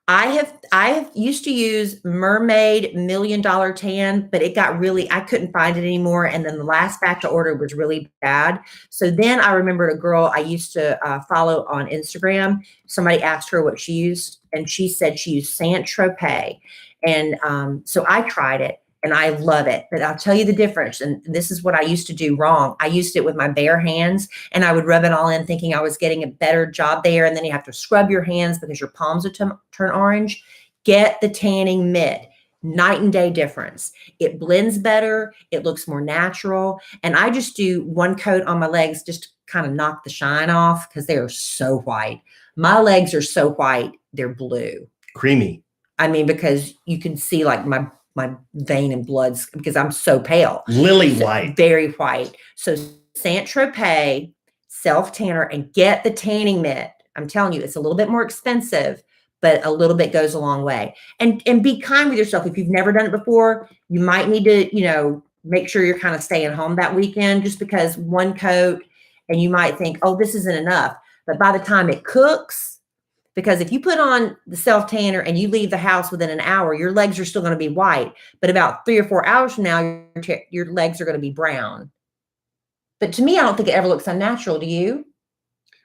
I have used to use Mermaid $1 Million Tan, but I couldn't find it anymore. And then the last batch I ordered was really bad. So then I remembered a girl I used to follow on Instagram. Somebody asked her what she used, and she said she used Saint-Tropez. And so I tried it. And I love it. But I'll tell you the difference. And this is what I used to do wrong. I used it with my bare hands and I would rub it all in thinking I was getting a better job there. And then you have to scrub your hands because your palms would turn orange. Get the tanning mitt. Night and day difference. It blends better. It looks more natural. And I just do one coat on my legs just to kind of knock the shine off because they are so white. My legs are so white. They're blue. Creamy. I mean, because you can see like my vein and bloods because I'm so pale. Lily white. Very white. So Saint-Tropez self tanner and get the tanning mitt. I'm telling you, it's a little bit more expensive, but a little bit goes a long way. And be kind with yourself. If you've never done it before, you might need to, make sure you're kind of staying home that weekend just because one coat and you might think, oh, this isn't enough. But by the time it cooks, because if you put on the self tanner and you leave the house within an hour, your legs are still going to be white. But about 3 or 4 hours from now, your legs are going to be brown. But to me, I don't think it ever looks unnatural. Do you?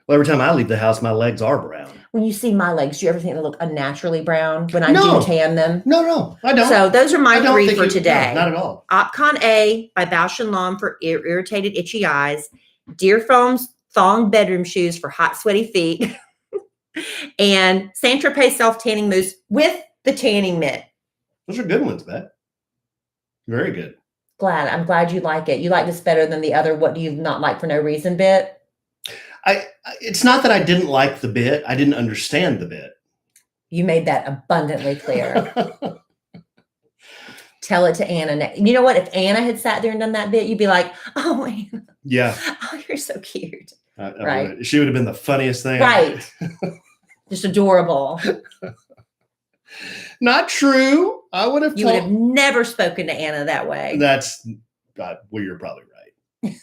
Well, every time I leave the house, my legs are brown. When you see my legs, do you ever think they look unnaturally brown when I do tan them? No, I don't. So those are my 3 for today. No, not at all. Opcon A by Bausch & Lomb for irritated, itchy eyes. Deer Foam's thong bedroom shoes for hot, sweaty feet. And Saint-Tropez self-tanning mousse with the tanning mitt. Those are good ones, Beth. Very good. I'm glad you like it. You like this better than the other what do you not like for no reason bit? It's not that I didn't like the bit. I didn't understand the bit. You made that abundantly clear. Tell it to Anna. You know what? If Anna had sat there and done that bit, you'd be like, oh, Anna. Yeah. Oh, you're so cute. Right. She would have been the funniest thing. Right. Just adorable. Not true. I would have. You would have never spoken to Anna that way. That's well, you're probably right.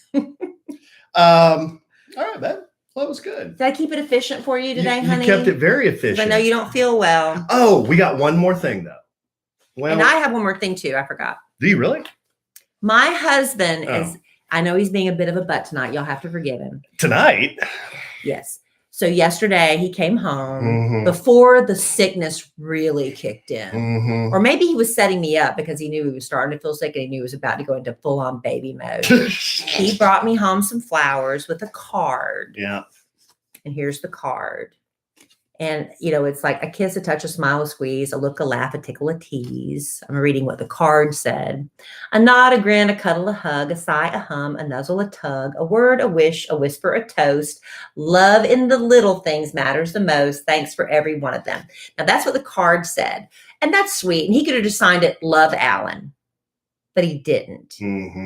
All right, Ben. Well, that was good. Did I keep it efficient for you today, honey? You kept it very efficient. I know you don't feel well. Oh, we got one more thing though. Well, and I have one more thing too. I forgot. Do you really? My husband is. I know he's being a bit of a butt tonight. Y'all have to forgive him. Tonight? Yes. So yesterday he came home before the sickness really kicked in. Or maybe he was setting me up because he knew he was starting to feel sick and he knew he was about to go into full-on baby mode. He brought me home some flowers with a card. Yeah. And here's the card. And, it's like a kiss, a touch, a smile, a squeeze, a look, a laugh, a tickle, a tease. I'm reading what the card said. A nod, a grin, a cuddle, a hug, a sigh, a hum, a nuzzle, a tug, a word, a wish, a whisper, a toast. Love in the little things matters the most. Thanks for every one of them. Now, that's what the card said. And that's sweet. And he could have just signed it, Love, Alan. But he didn't.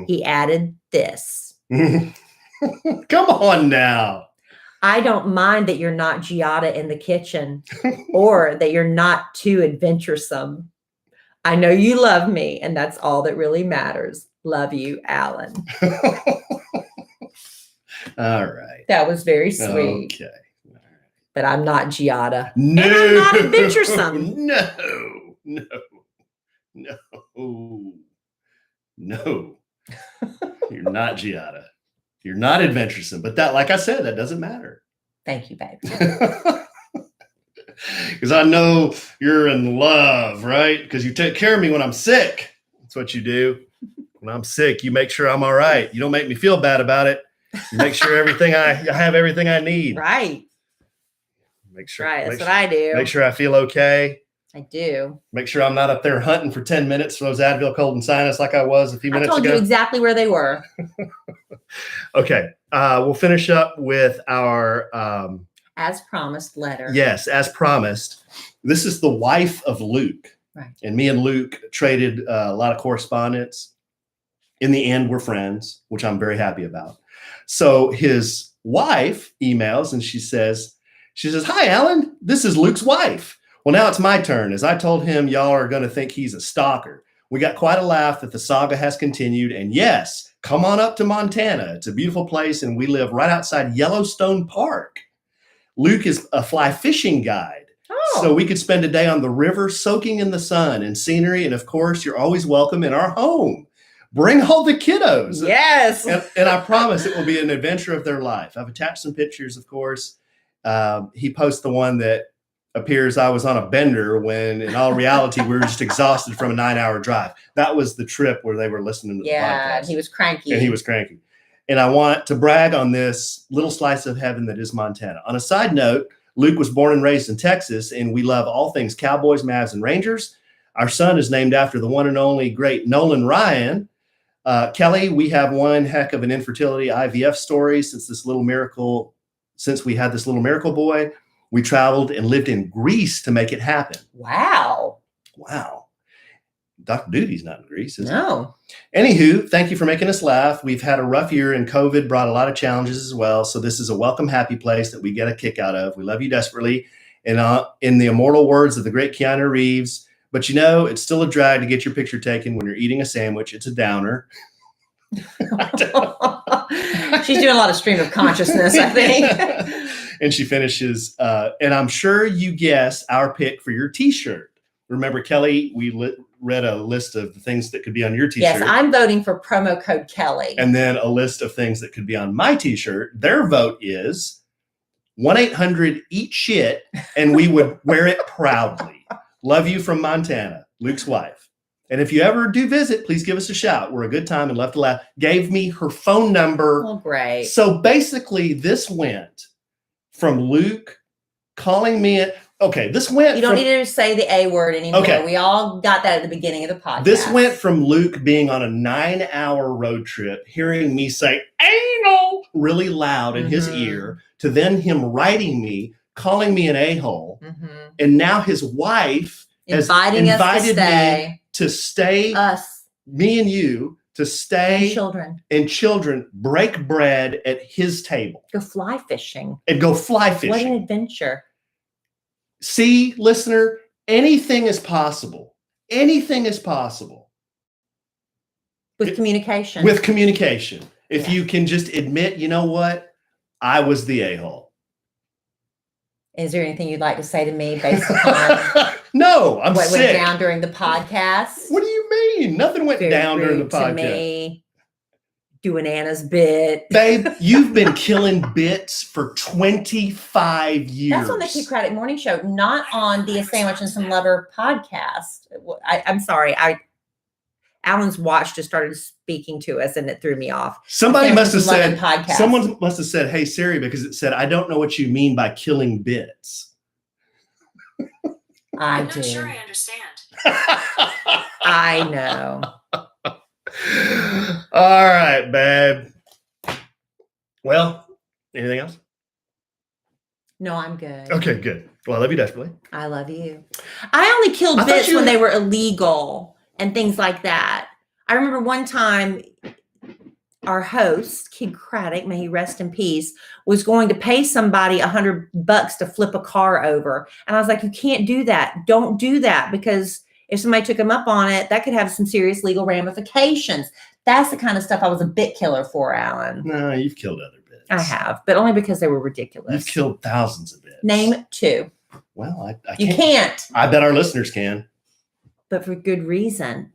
He added this. Come on now. I don't mind that you're not Giada in the kitchen or that you're not too adventuresome. I know you love me, and that's all that really matters. Love you, Alan. All right. That was very sweet. Okay. All right. But I'm not Giada. No. And I'm not adventuresome. No. You're not Giada. You're not adventuresome, but that, like I said, that doesn't matter. Thank you, babe. Because I know you're in love, right? Because you take care of me when I'm sick. That's what you do. When I'm sick, you make sure I'm all right. You don't make me feel bad about it. You make sure I have everything I need. Right. Make sure. Right. That's what I do. Make sure I feel okay. I do. Make sure I'm not up there hunting for 10 minutes for those Advil, cold, and sinus like I was a few minutes ago. I told you exactly where they were. Okay. We'll finish up with our as promised letter. Yes, as promised. This is the wife of Luke. Right. And me and Luke traded a lot of correspondence. In the end, we're friends, which I'm very happy about. So his wife emails and she says, "Hi, Alan, this is Luke's wife. Well, now it's my turn. As I told him, y'all are going to think he's a stalker. We got quite a laugh that the saga has continued. And yes, come on up to Montana. It's a beautiful place, and we live right outside Yellowstone Park. Luke is a fly fishing guide. Oh. So we could spend a day on the river soaking in the sun and scenery. And of course, you're always welcome in our home. Bring all the kiddos." Yes. And I promise it will be an adventure of their life. I've attached some pictures, of course. He posts the one that appears I was on a bender when in all reality, we were just exhausted from a 9-hour drive. That was the trip where they were listening to the podcast. Yeah, and he was cranky. And I want to brag on this little slice of heaven that is Montana. On a side note, Luke was born and raised in Texas, and we love all things Cowboys, Mavs, and Rangers. Our son is named after the one and only great Nolan Ryan. Kellie, we have one heck of an infertility IVF story since we had this little miracle boy. We traveled and lived in Greece to make it happen. Wow. Dr. Duty's not in Greece, is No. he? Anywho, thank you for making us laugh. We've had a rough year, and COVID brought a lot of challenges as well. So this is a welcome, happy place that we get a kick out of. We love you desperately. And in the immortal words of the great Keanu Reeves, but it's still a drag to get your picture taken when you're eating a sandwich. It's a downer. She's doing a lot of stream of consciousness, I think. And she finishes, and I'm sure you guess our pick for your t-shirt. Remember, Kellie, we read a list of the things that could be on your t-shirt. Yes, I'm voting for promo code Kellie. And then a list of things that could be on my t-shirt. Their vote is 1-800-EAT-SHIT, and we would wear it proudly. Love you from Montana, Luke's wife. And if you ever do visit, please give us a shout. We're a good time and love to laugh. Gave me her phone number. Oh, great. So basically, this went from Luke calling me. This went. You don't need to say the A word anymore. Okay. We all got that at the beginning of the podcast. This went from Luke being on a 9-hour road trip, hearing me say anal really loud in his ear, to then him writing me, calling me an a-hole. Mm-hmm. And now his wife has invited me to stay, me and you, to stay and children break bread at his table. Go fly fishing. What an adventure. See, listener, anything is possible. Anything is possible. With communication. If you can just admit, you know what? I was the a-hole. Is there anything you'd like to say to me based upon No, I'm sick. What went down during the podcast? What do you mean? Nothing went down during the podcast. To me. Doing Anna's bit. Babe, you've been killing bits for 25 years. That's on the Kid Craddock Morning Show, not on the A Sandwich and Some Lover podcast. I'm sorry. Alan's watch just started speaking to us and it threw me off. Someone must have said, "Hey Siri," because it said, "I don't know what you mean by killing bits." I'm not sure I understand. I know. All right, babe. Well, anything else? No, I'm good. Okay, good. Well, I love you desperately. I love you. I only killed bits when they were illegal and things like that. I remember one time our host, Kid Craddock, may he rest in peace, was going to pay somebody $100 to flip a car over. And I was like, you can't do that. Don't do that, because if somebody took him up on it, that could have some serious legal ramifications. That's the kind of stuff I was a bit killer for, Alan. No, you've killed other bits. I have, but only because they were ridiculous. You've killed thousands of bits. Name 2. Well, I can't. I bet our listeners can. But for good reason.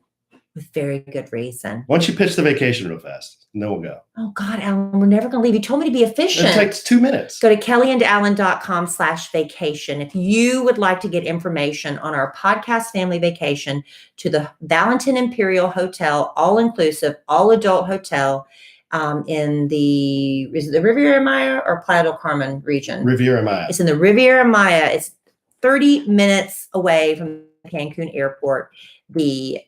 with very good reason. Why don't you pitch the vacation real fast? And then we'll go. Oh God, Alan, we're never going to leave. You told me to be efficient. It takes 2 minutes. Go to kellyandalan.com/vacation. If you would like to get information on our podcast family vacation to the Valentin Imperial Hotel, all-inclusive, all-adult hotel in is it the Riviera Maya or Playa del Carmen region? Riviera Maya. It's in the Riviera Maya. It's 30 minutes away from Cancun Airport. The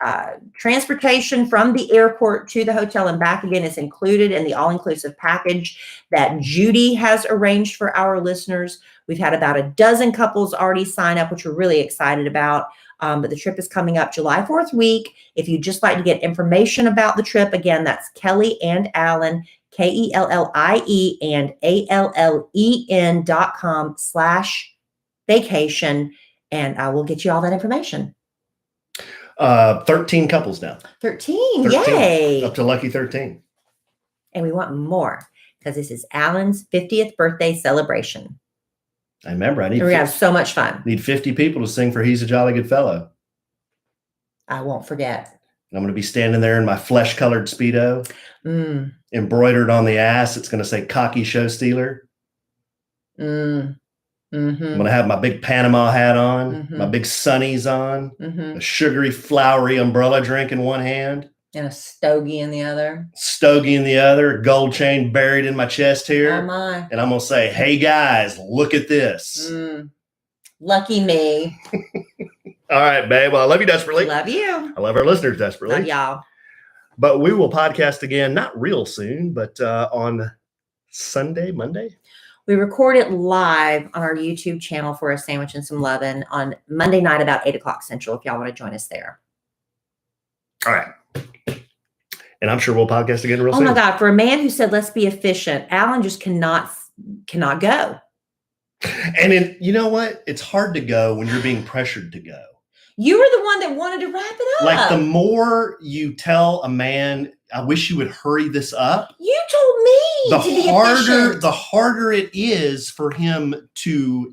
transportation from the airport to the hotel and back again is included in the all-inclusive package that Judy has arranged for our listeners. We've had about a dozen couples already sign up, which we're really excited about. But the trip is coming up July 4th week. If you'd just like to get information about the trip, again, that's Kellie and Alan, KELLIE and ALLEN.com/vacation. And I will get you all that information. 13 couples now. 13, yay. Up to lucky 13. And we want more because this is Alan's 50th birthday celebration. I remember. We're going to have so much fun. Need 50 people to sing for He's a Jolly Good Fellow. I won't forget. And I'm going to be standing there in my flesh-colored Speedo, embroidered on the ass. It's going to say Cocky Show Stealer. I'm going to have my big Panama hat on, my big sunnies on, a sugary, flowery umbrella drink in one hand. And a stogie in the other. Stogie in the other, gold chain buried in my chest here. Oh my. And I'm going to say, hey guys, look at this. Lucky me. All right, babe. Well, I love you desperately. Love you. I love our listeners desperately. Love y'all. But we will podcast again, not real soon, but on Monday. We record it live on our YouTube channel for A Sandwich and Some Lovin' on Monday night about 8:00 Central if y'all want to join us there. All right. And I'm sure we'll podcast again real soon. Oh my God. For a man who said, let's be efficient, Alan just cannot go. And you know what? It's hard to go when you're being pressured to go. You were the one that wanted to wrap it up. Like the more you tell a man, I wish you would hurry this up. You told me the harder it is for him to,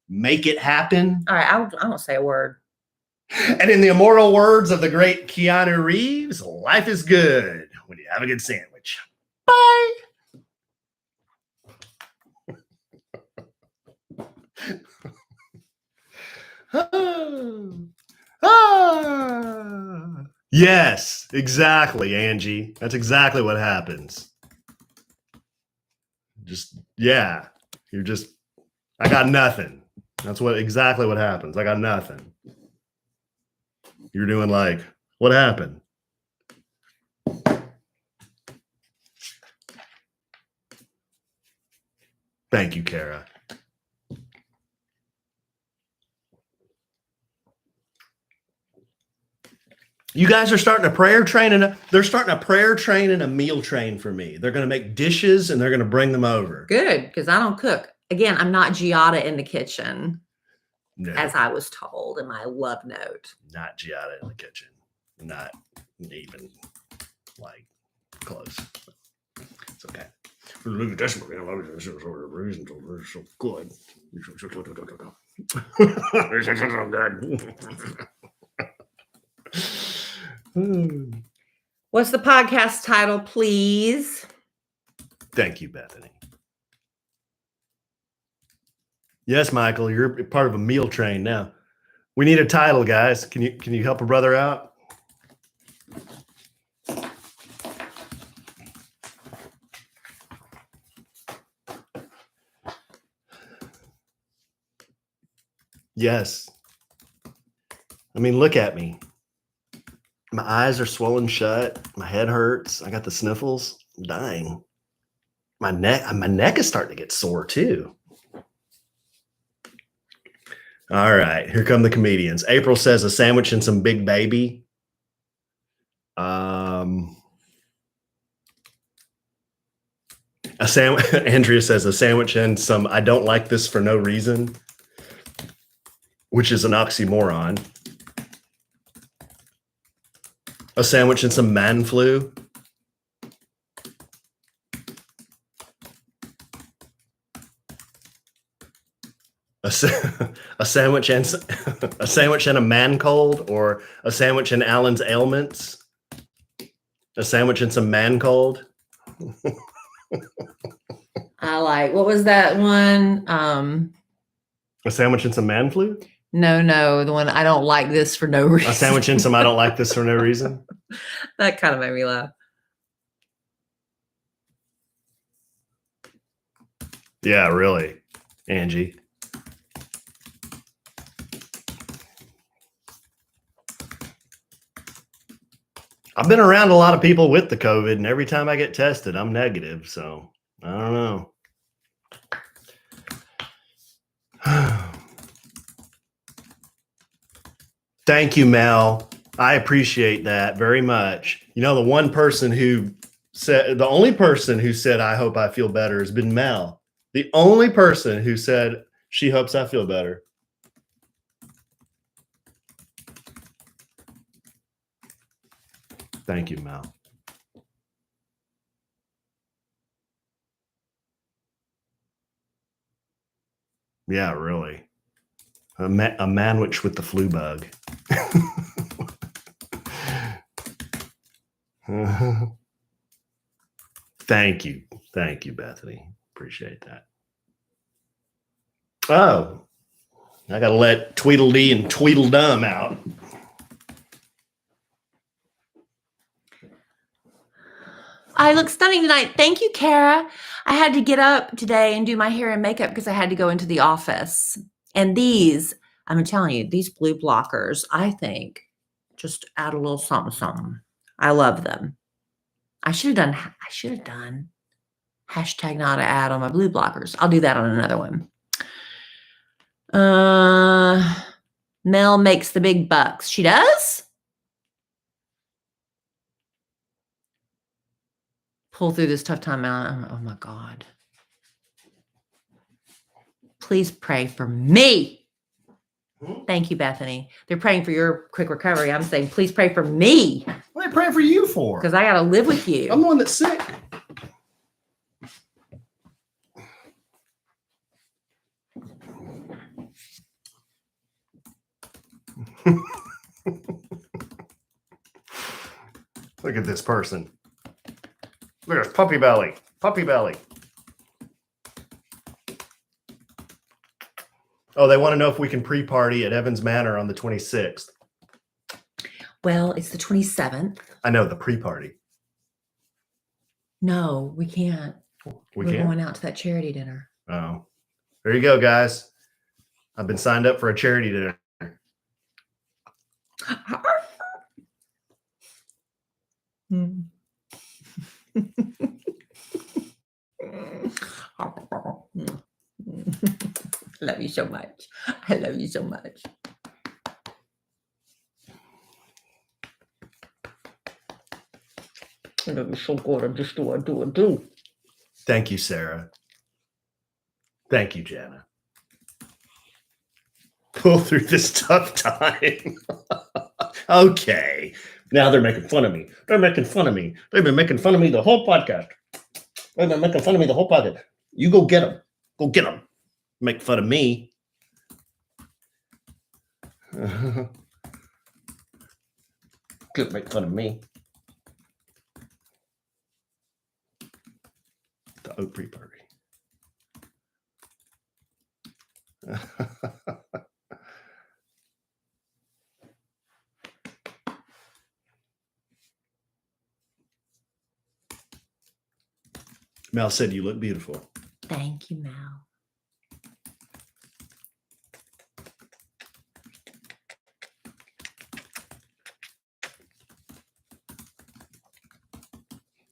make it happen. All right. I won't say a word. And in the immortal words of the great Keanu Reeves, life is good when you have a good sandwich. Bye. Yes, exactly, Angie. That's exactly what happens. I got nothing. That's exactly what happens. I got nothing. You're doing like, what happened? Thank you, Kara. You guys are starting a prayer train they're starting a prayer train and a meal train for me. They're going to make dishes and they're going to bring them over. Good, because I don't cook. Again, I'm not Giada in the kitchen, no. As I was told in my love note. Not Giada in the kitchen. Not even like close. It's okay. Look at this. This is so good. This is so good. What's the podcast title, please? Thank you, Bethany. Yes, Michael, you're part of a meal train now. We need a title, guys. Can you help a brother out? Yes. I mean, look at me. My eyes are swollen shut. My head hurts. I got the sniffles. I'm dying. My neck is starting to get sore too. All right, here come the comedians. April says a sandwich and some big baby. Andrea says a sandwich and some I don't like this for no reason, which is an oxymoron. A sandwich and some man flu. a sandwich and a sandwich and a man cold, or a sandwich and Alan's ailments. A sandwich and some man cold. I like, what was that one? A sandwich and some man flu? No, the one I don't like this for no reason. A sandwich and some I don't like this for no reason. That kind of made me laugh. Yeah, really, Angie. I've been around a lot of people with the COVID, and every time I get tested, I'm negative. So I don't know. Thank you, Mel. I appreciate that very much. You know, the only person who said, I hope I feel better has been Mel. The only person who said she hopes I feel better. Thank you, Mel. Yeah, really. A manwich with the flu bug. Thank you. Thank you, Bethany. Appreciate that. Oh, I got to let Tweedledee and Tweedledum out. I look stunning tonight. Thank you, Kara. I had to get up today and do my hair and makeup because I had to go into the office. And these, I'm telling you, these blue blockers, I think, just add a little something, something. I love them. I should have done hashtag not to add on my blue blockers. I'll do that on another one. Mel makes the big bucks. She does? Pull through this tough time out. Oh my God. Please pray for me. Thank you, Bethany. They're praying for your quick recovery. I'm saying, please pray for me. What are they praying for you for? Because I got to live with you. I'm the one that's sick. Look at this person. Look at this puppy belly. Puppy belly. Oh, they want to know if we can pre-party at Evans Manor on the 26th. Well, it's the 27th. I know, the pre-party. No, we can't. We're going out to that charity dinner. Oh, there you go, guys. I've been signed up for a charity dinner. I love you so much. I love you so much. I love you so good. I just do. Thank you, Sarah. Thank you, Jana. Pull through this tough time. Okay. Now they're making fun of me. They're making fun of me. They've been making fun of me the whole podcast. They've been making fun of me the whole podcast. You go get them. Go get them. Make fun of me. Good, make fun of me. The oat pre-party. Mel said you look beautiful. Thank you, Mel.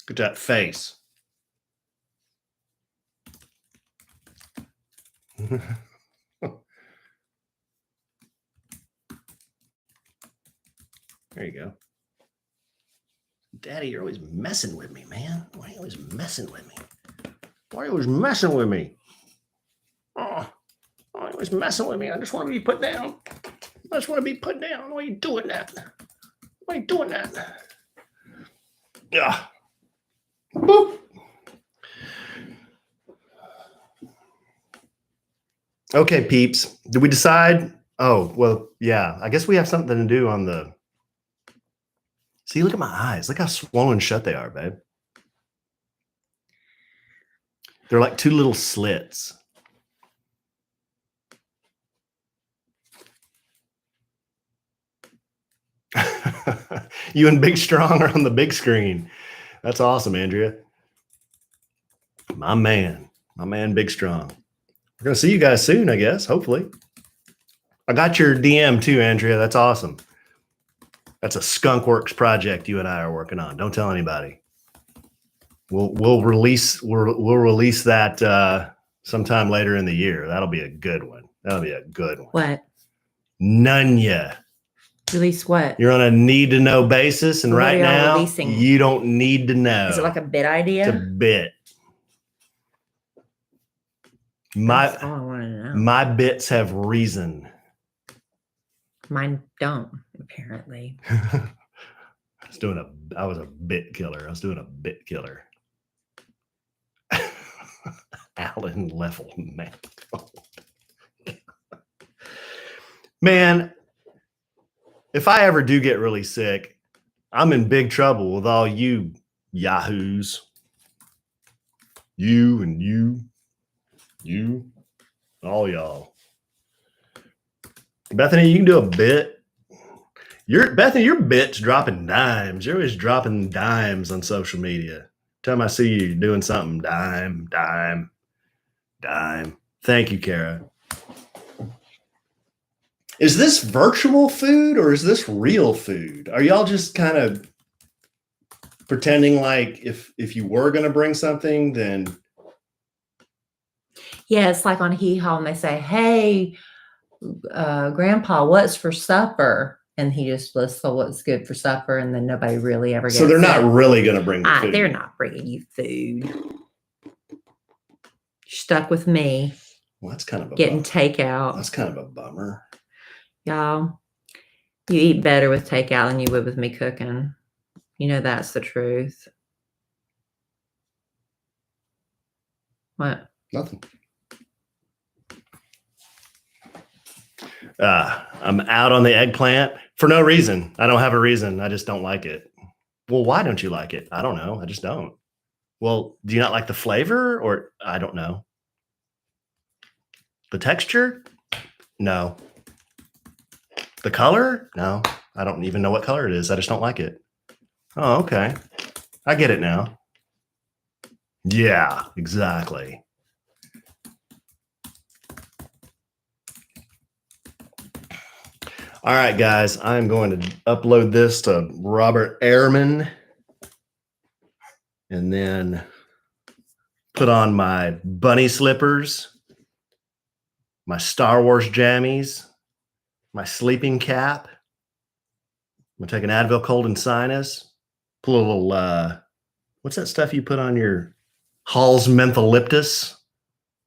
Look at that face. There you go. Daddy, you're always messing with me, man. Why are you always messing with me? Why are you always messing with me? Oh, why are you always messing with me? I just want to be put down. I just want to be put down. Why are you doing that? Why are you doing that? Yeah. Boop. Okay, peeps. Did we decide? Oh, well, yeah. I guess we have something to do on the. See, look at my eyes. Look how swollen shut they are, babe. They're like two little slits. You and Big Strong are on the big screen. That's awesome, Andrea. My man, Big Strong. We're going to see you guys soon, I guess, hopefully. I got your DM too, Andrea. That's awesome. That's a Skunkworks project you and I are working on. Don't tell anybody. We'll release that sometime later in the year. That'll be a good one. What? Nunya. Release what? You're on a need to know basis, and What right are y'all now releasing? you don't need to know. Is it like a bit idea? It's a bit. That's all I want to know. My bits have reason. Mine don't, apparently. I was a bit killer. Alan Leffel, man. Man, if I ever do get really sick, I'm in big trouble with all you yahoos. You and you, all y'all. Bethany, you can do a bit. Bethany, your bit's dropping dimes. You're always dropping dimes on social media. Time I see you doing something, dime. Thank you, Kara. Is this virtual food or is this real food? Are y'all just kind of pretending like if you were going to bring something, then... Yeah, it's like on Hee Haw and they say, hey, Grandpa, what's for supper? And he just lists what's good for supper, and then nobody really ever gets it. So they're not really going to bring the food. They're not bringing you food. You're stuck with me. Well, that's kind of a getting bummer. takeout. That's kind of a bummer. Y'all, you eat better with takeout than you would with me cooking. You know that's the truth. What? Nothing. I'm out on the eggplant for no reason. I don't have a reason. I just don't like it. Well, why don't you like it? I don't know. I just don't. Well, do you not like the flavor, or I don't know? The texture? No. The color? No. I don't even know what color it is. I just don't like it. Oh, okay. I get it now. Yeah, exactly. All right, guys, I'm going to upload this to Robert Ehrman and then put on my bunny slippers, my Star Wars jammies, my sleeping cap. I'm going to take an Advil cold and sinus, put a little, what's that stuff you put on your Hall's mentholyptus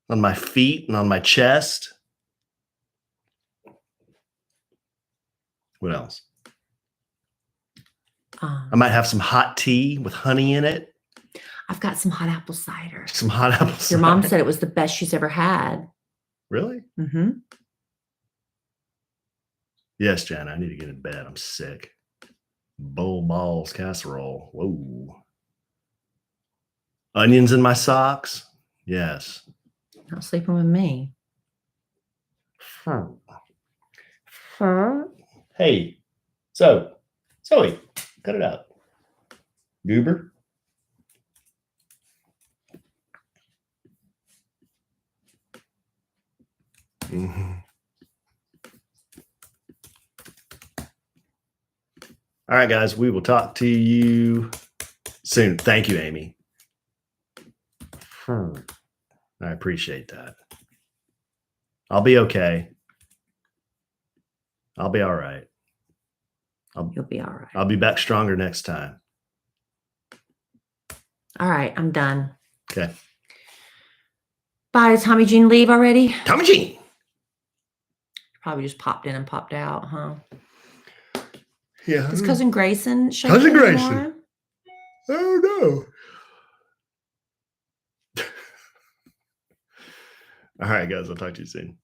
on my feet and on my chest? What else? I might have some hot tea with honey in it. I've got some hot apple cider. Some hot apple cider. Your mom said it was the best she's ever had. Really? Mm-hmm. Yes, Jan, I need to get in bed. I'm sick. Bull balls casserole. Whoa. Onions in my socks. Yes. Not sleeping with me. Hey, Zoe, cut it out. Goober. Mm-hmm. All right, guys, we will talk to you soon. Thank you, Amy. I appreciate that. I'll be okay. I'll be all right. You'll be all right. I'll be back stronger next time. All right, I'm done. Okay. Bye. Did Tommy Jean leave already? Tommy Jean. Probably just popped in and popped out, huh? Yeah. Is Cousin Grayson showing Cousin up Grayson. tomorrow? Oh, no. All right, guys. I'll talk to you soon.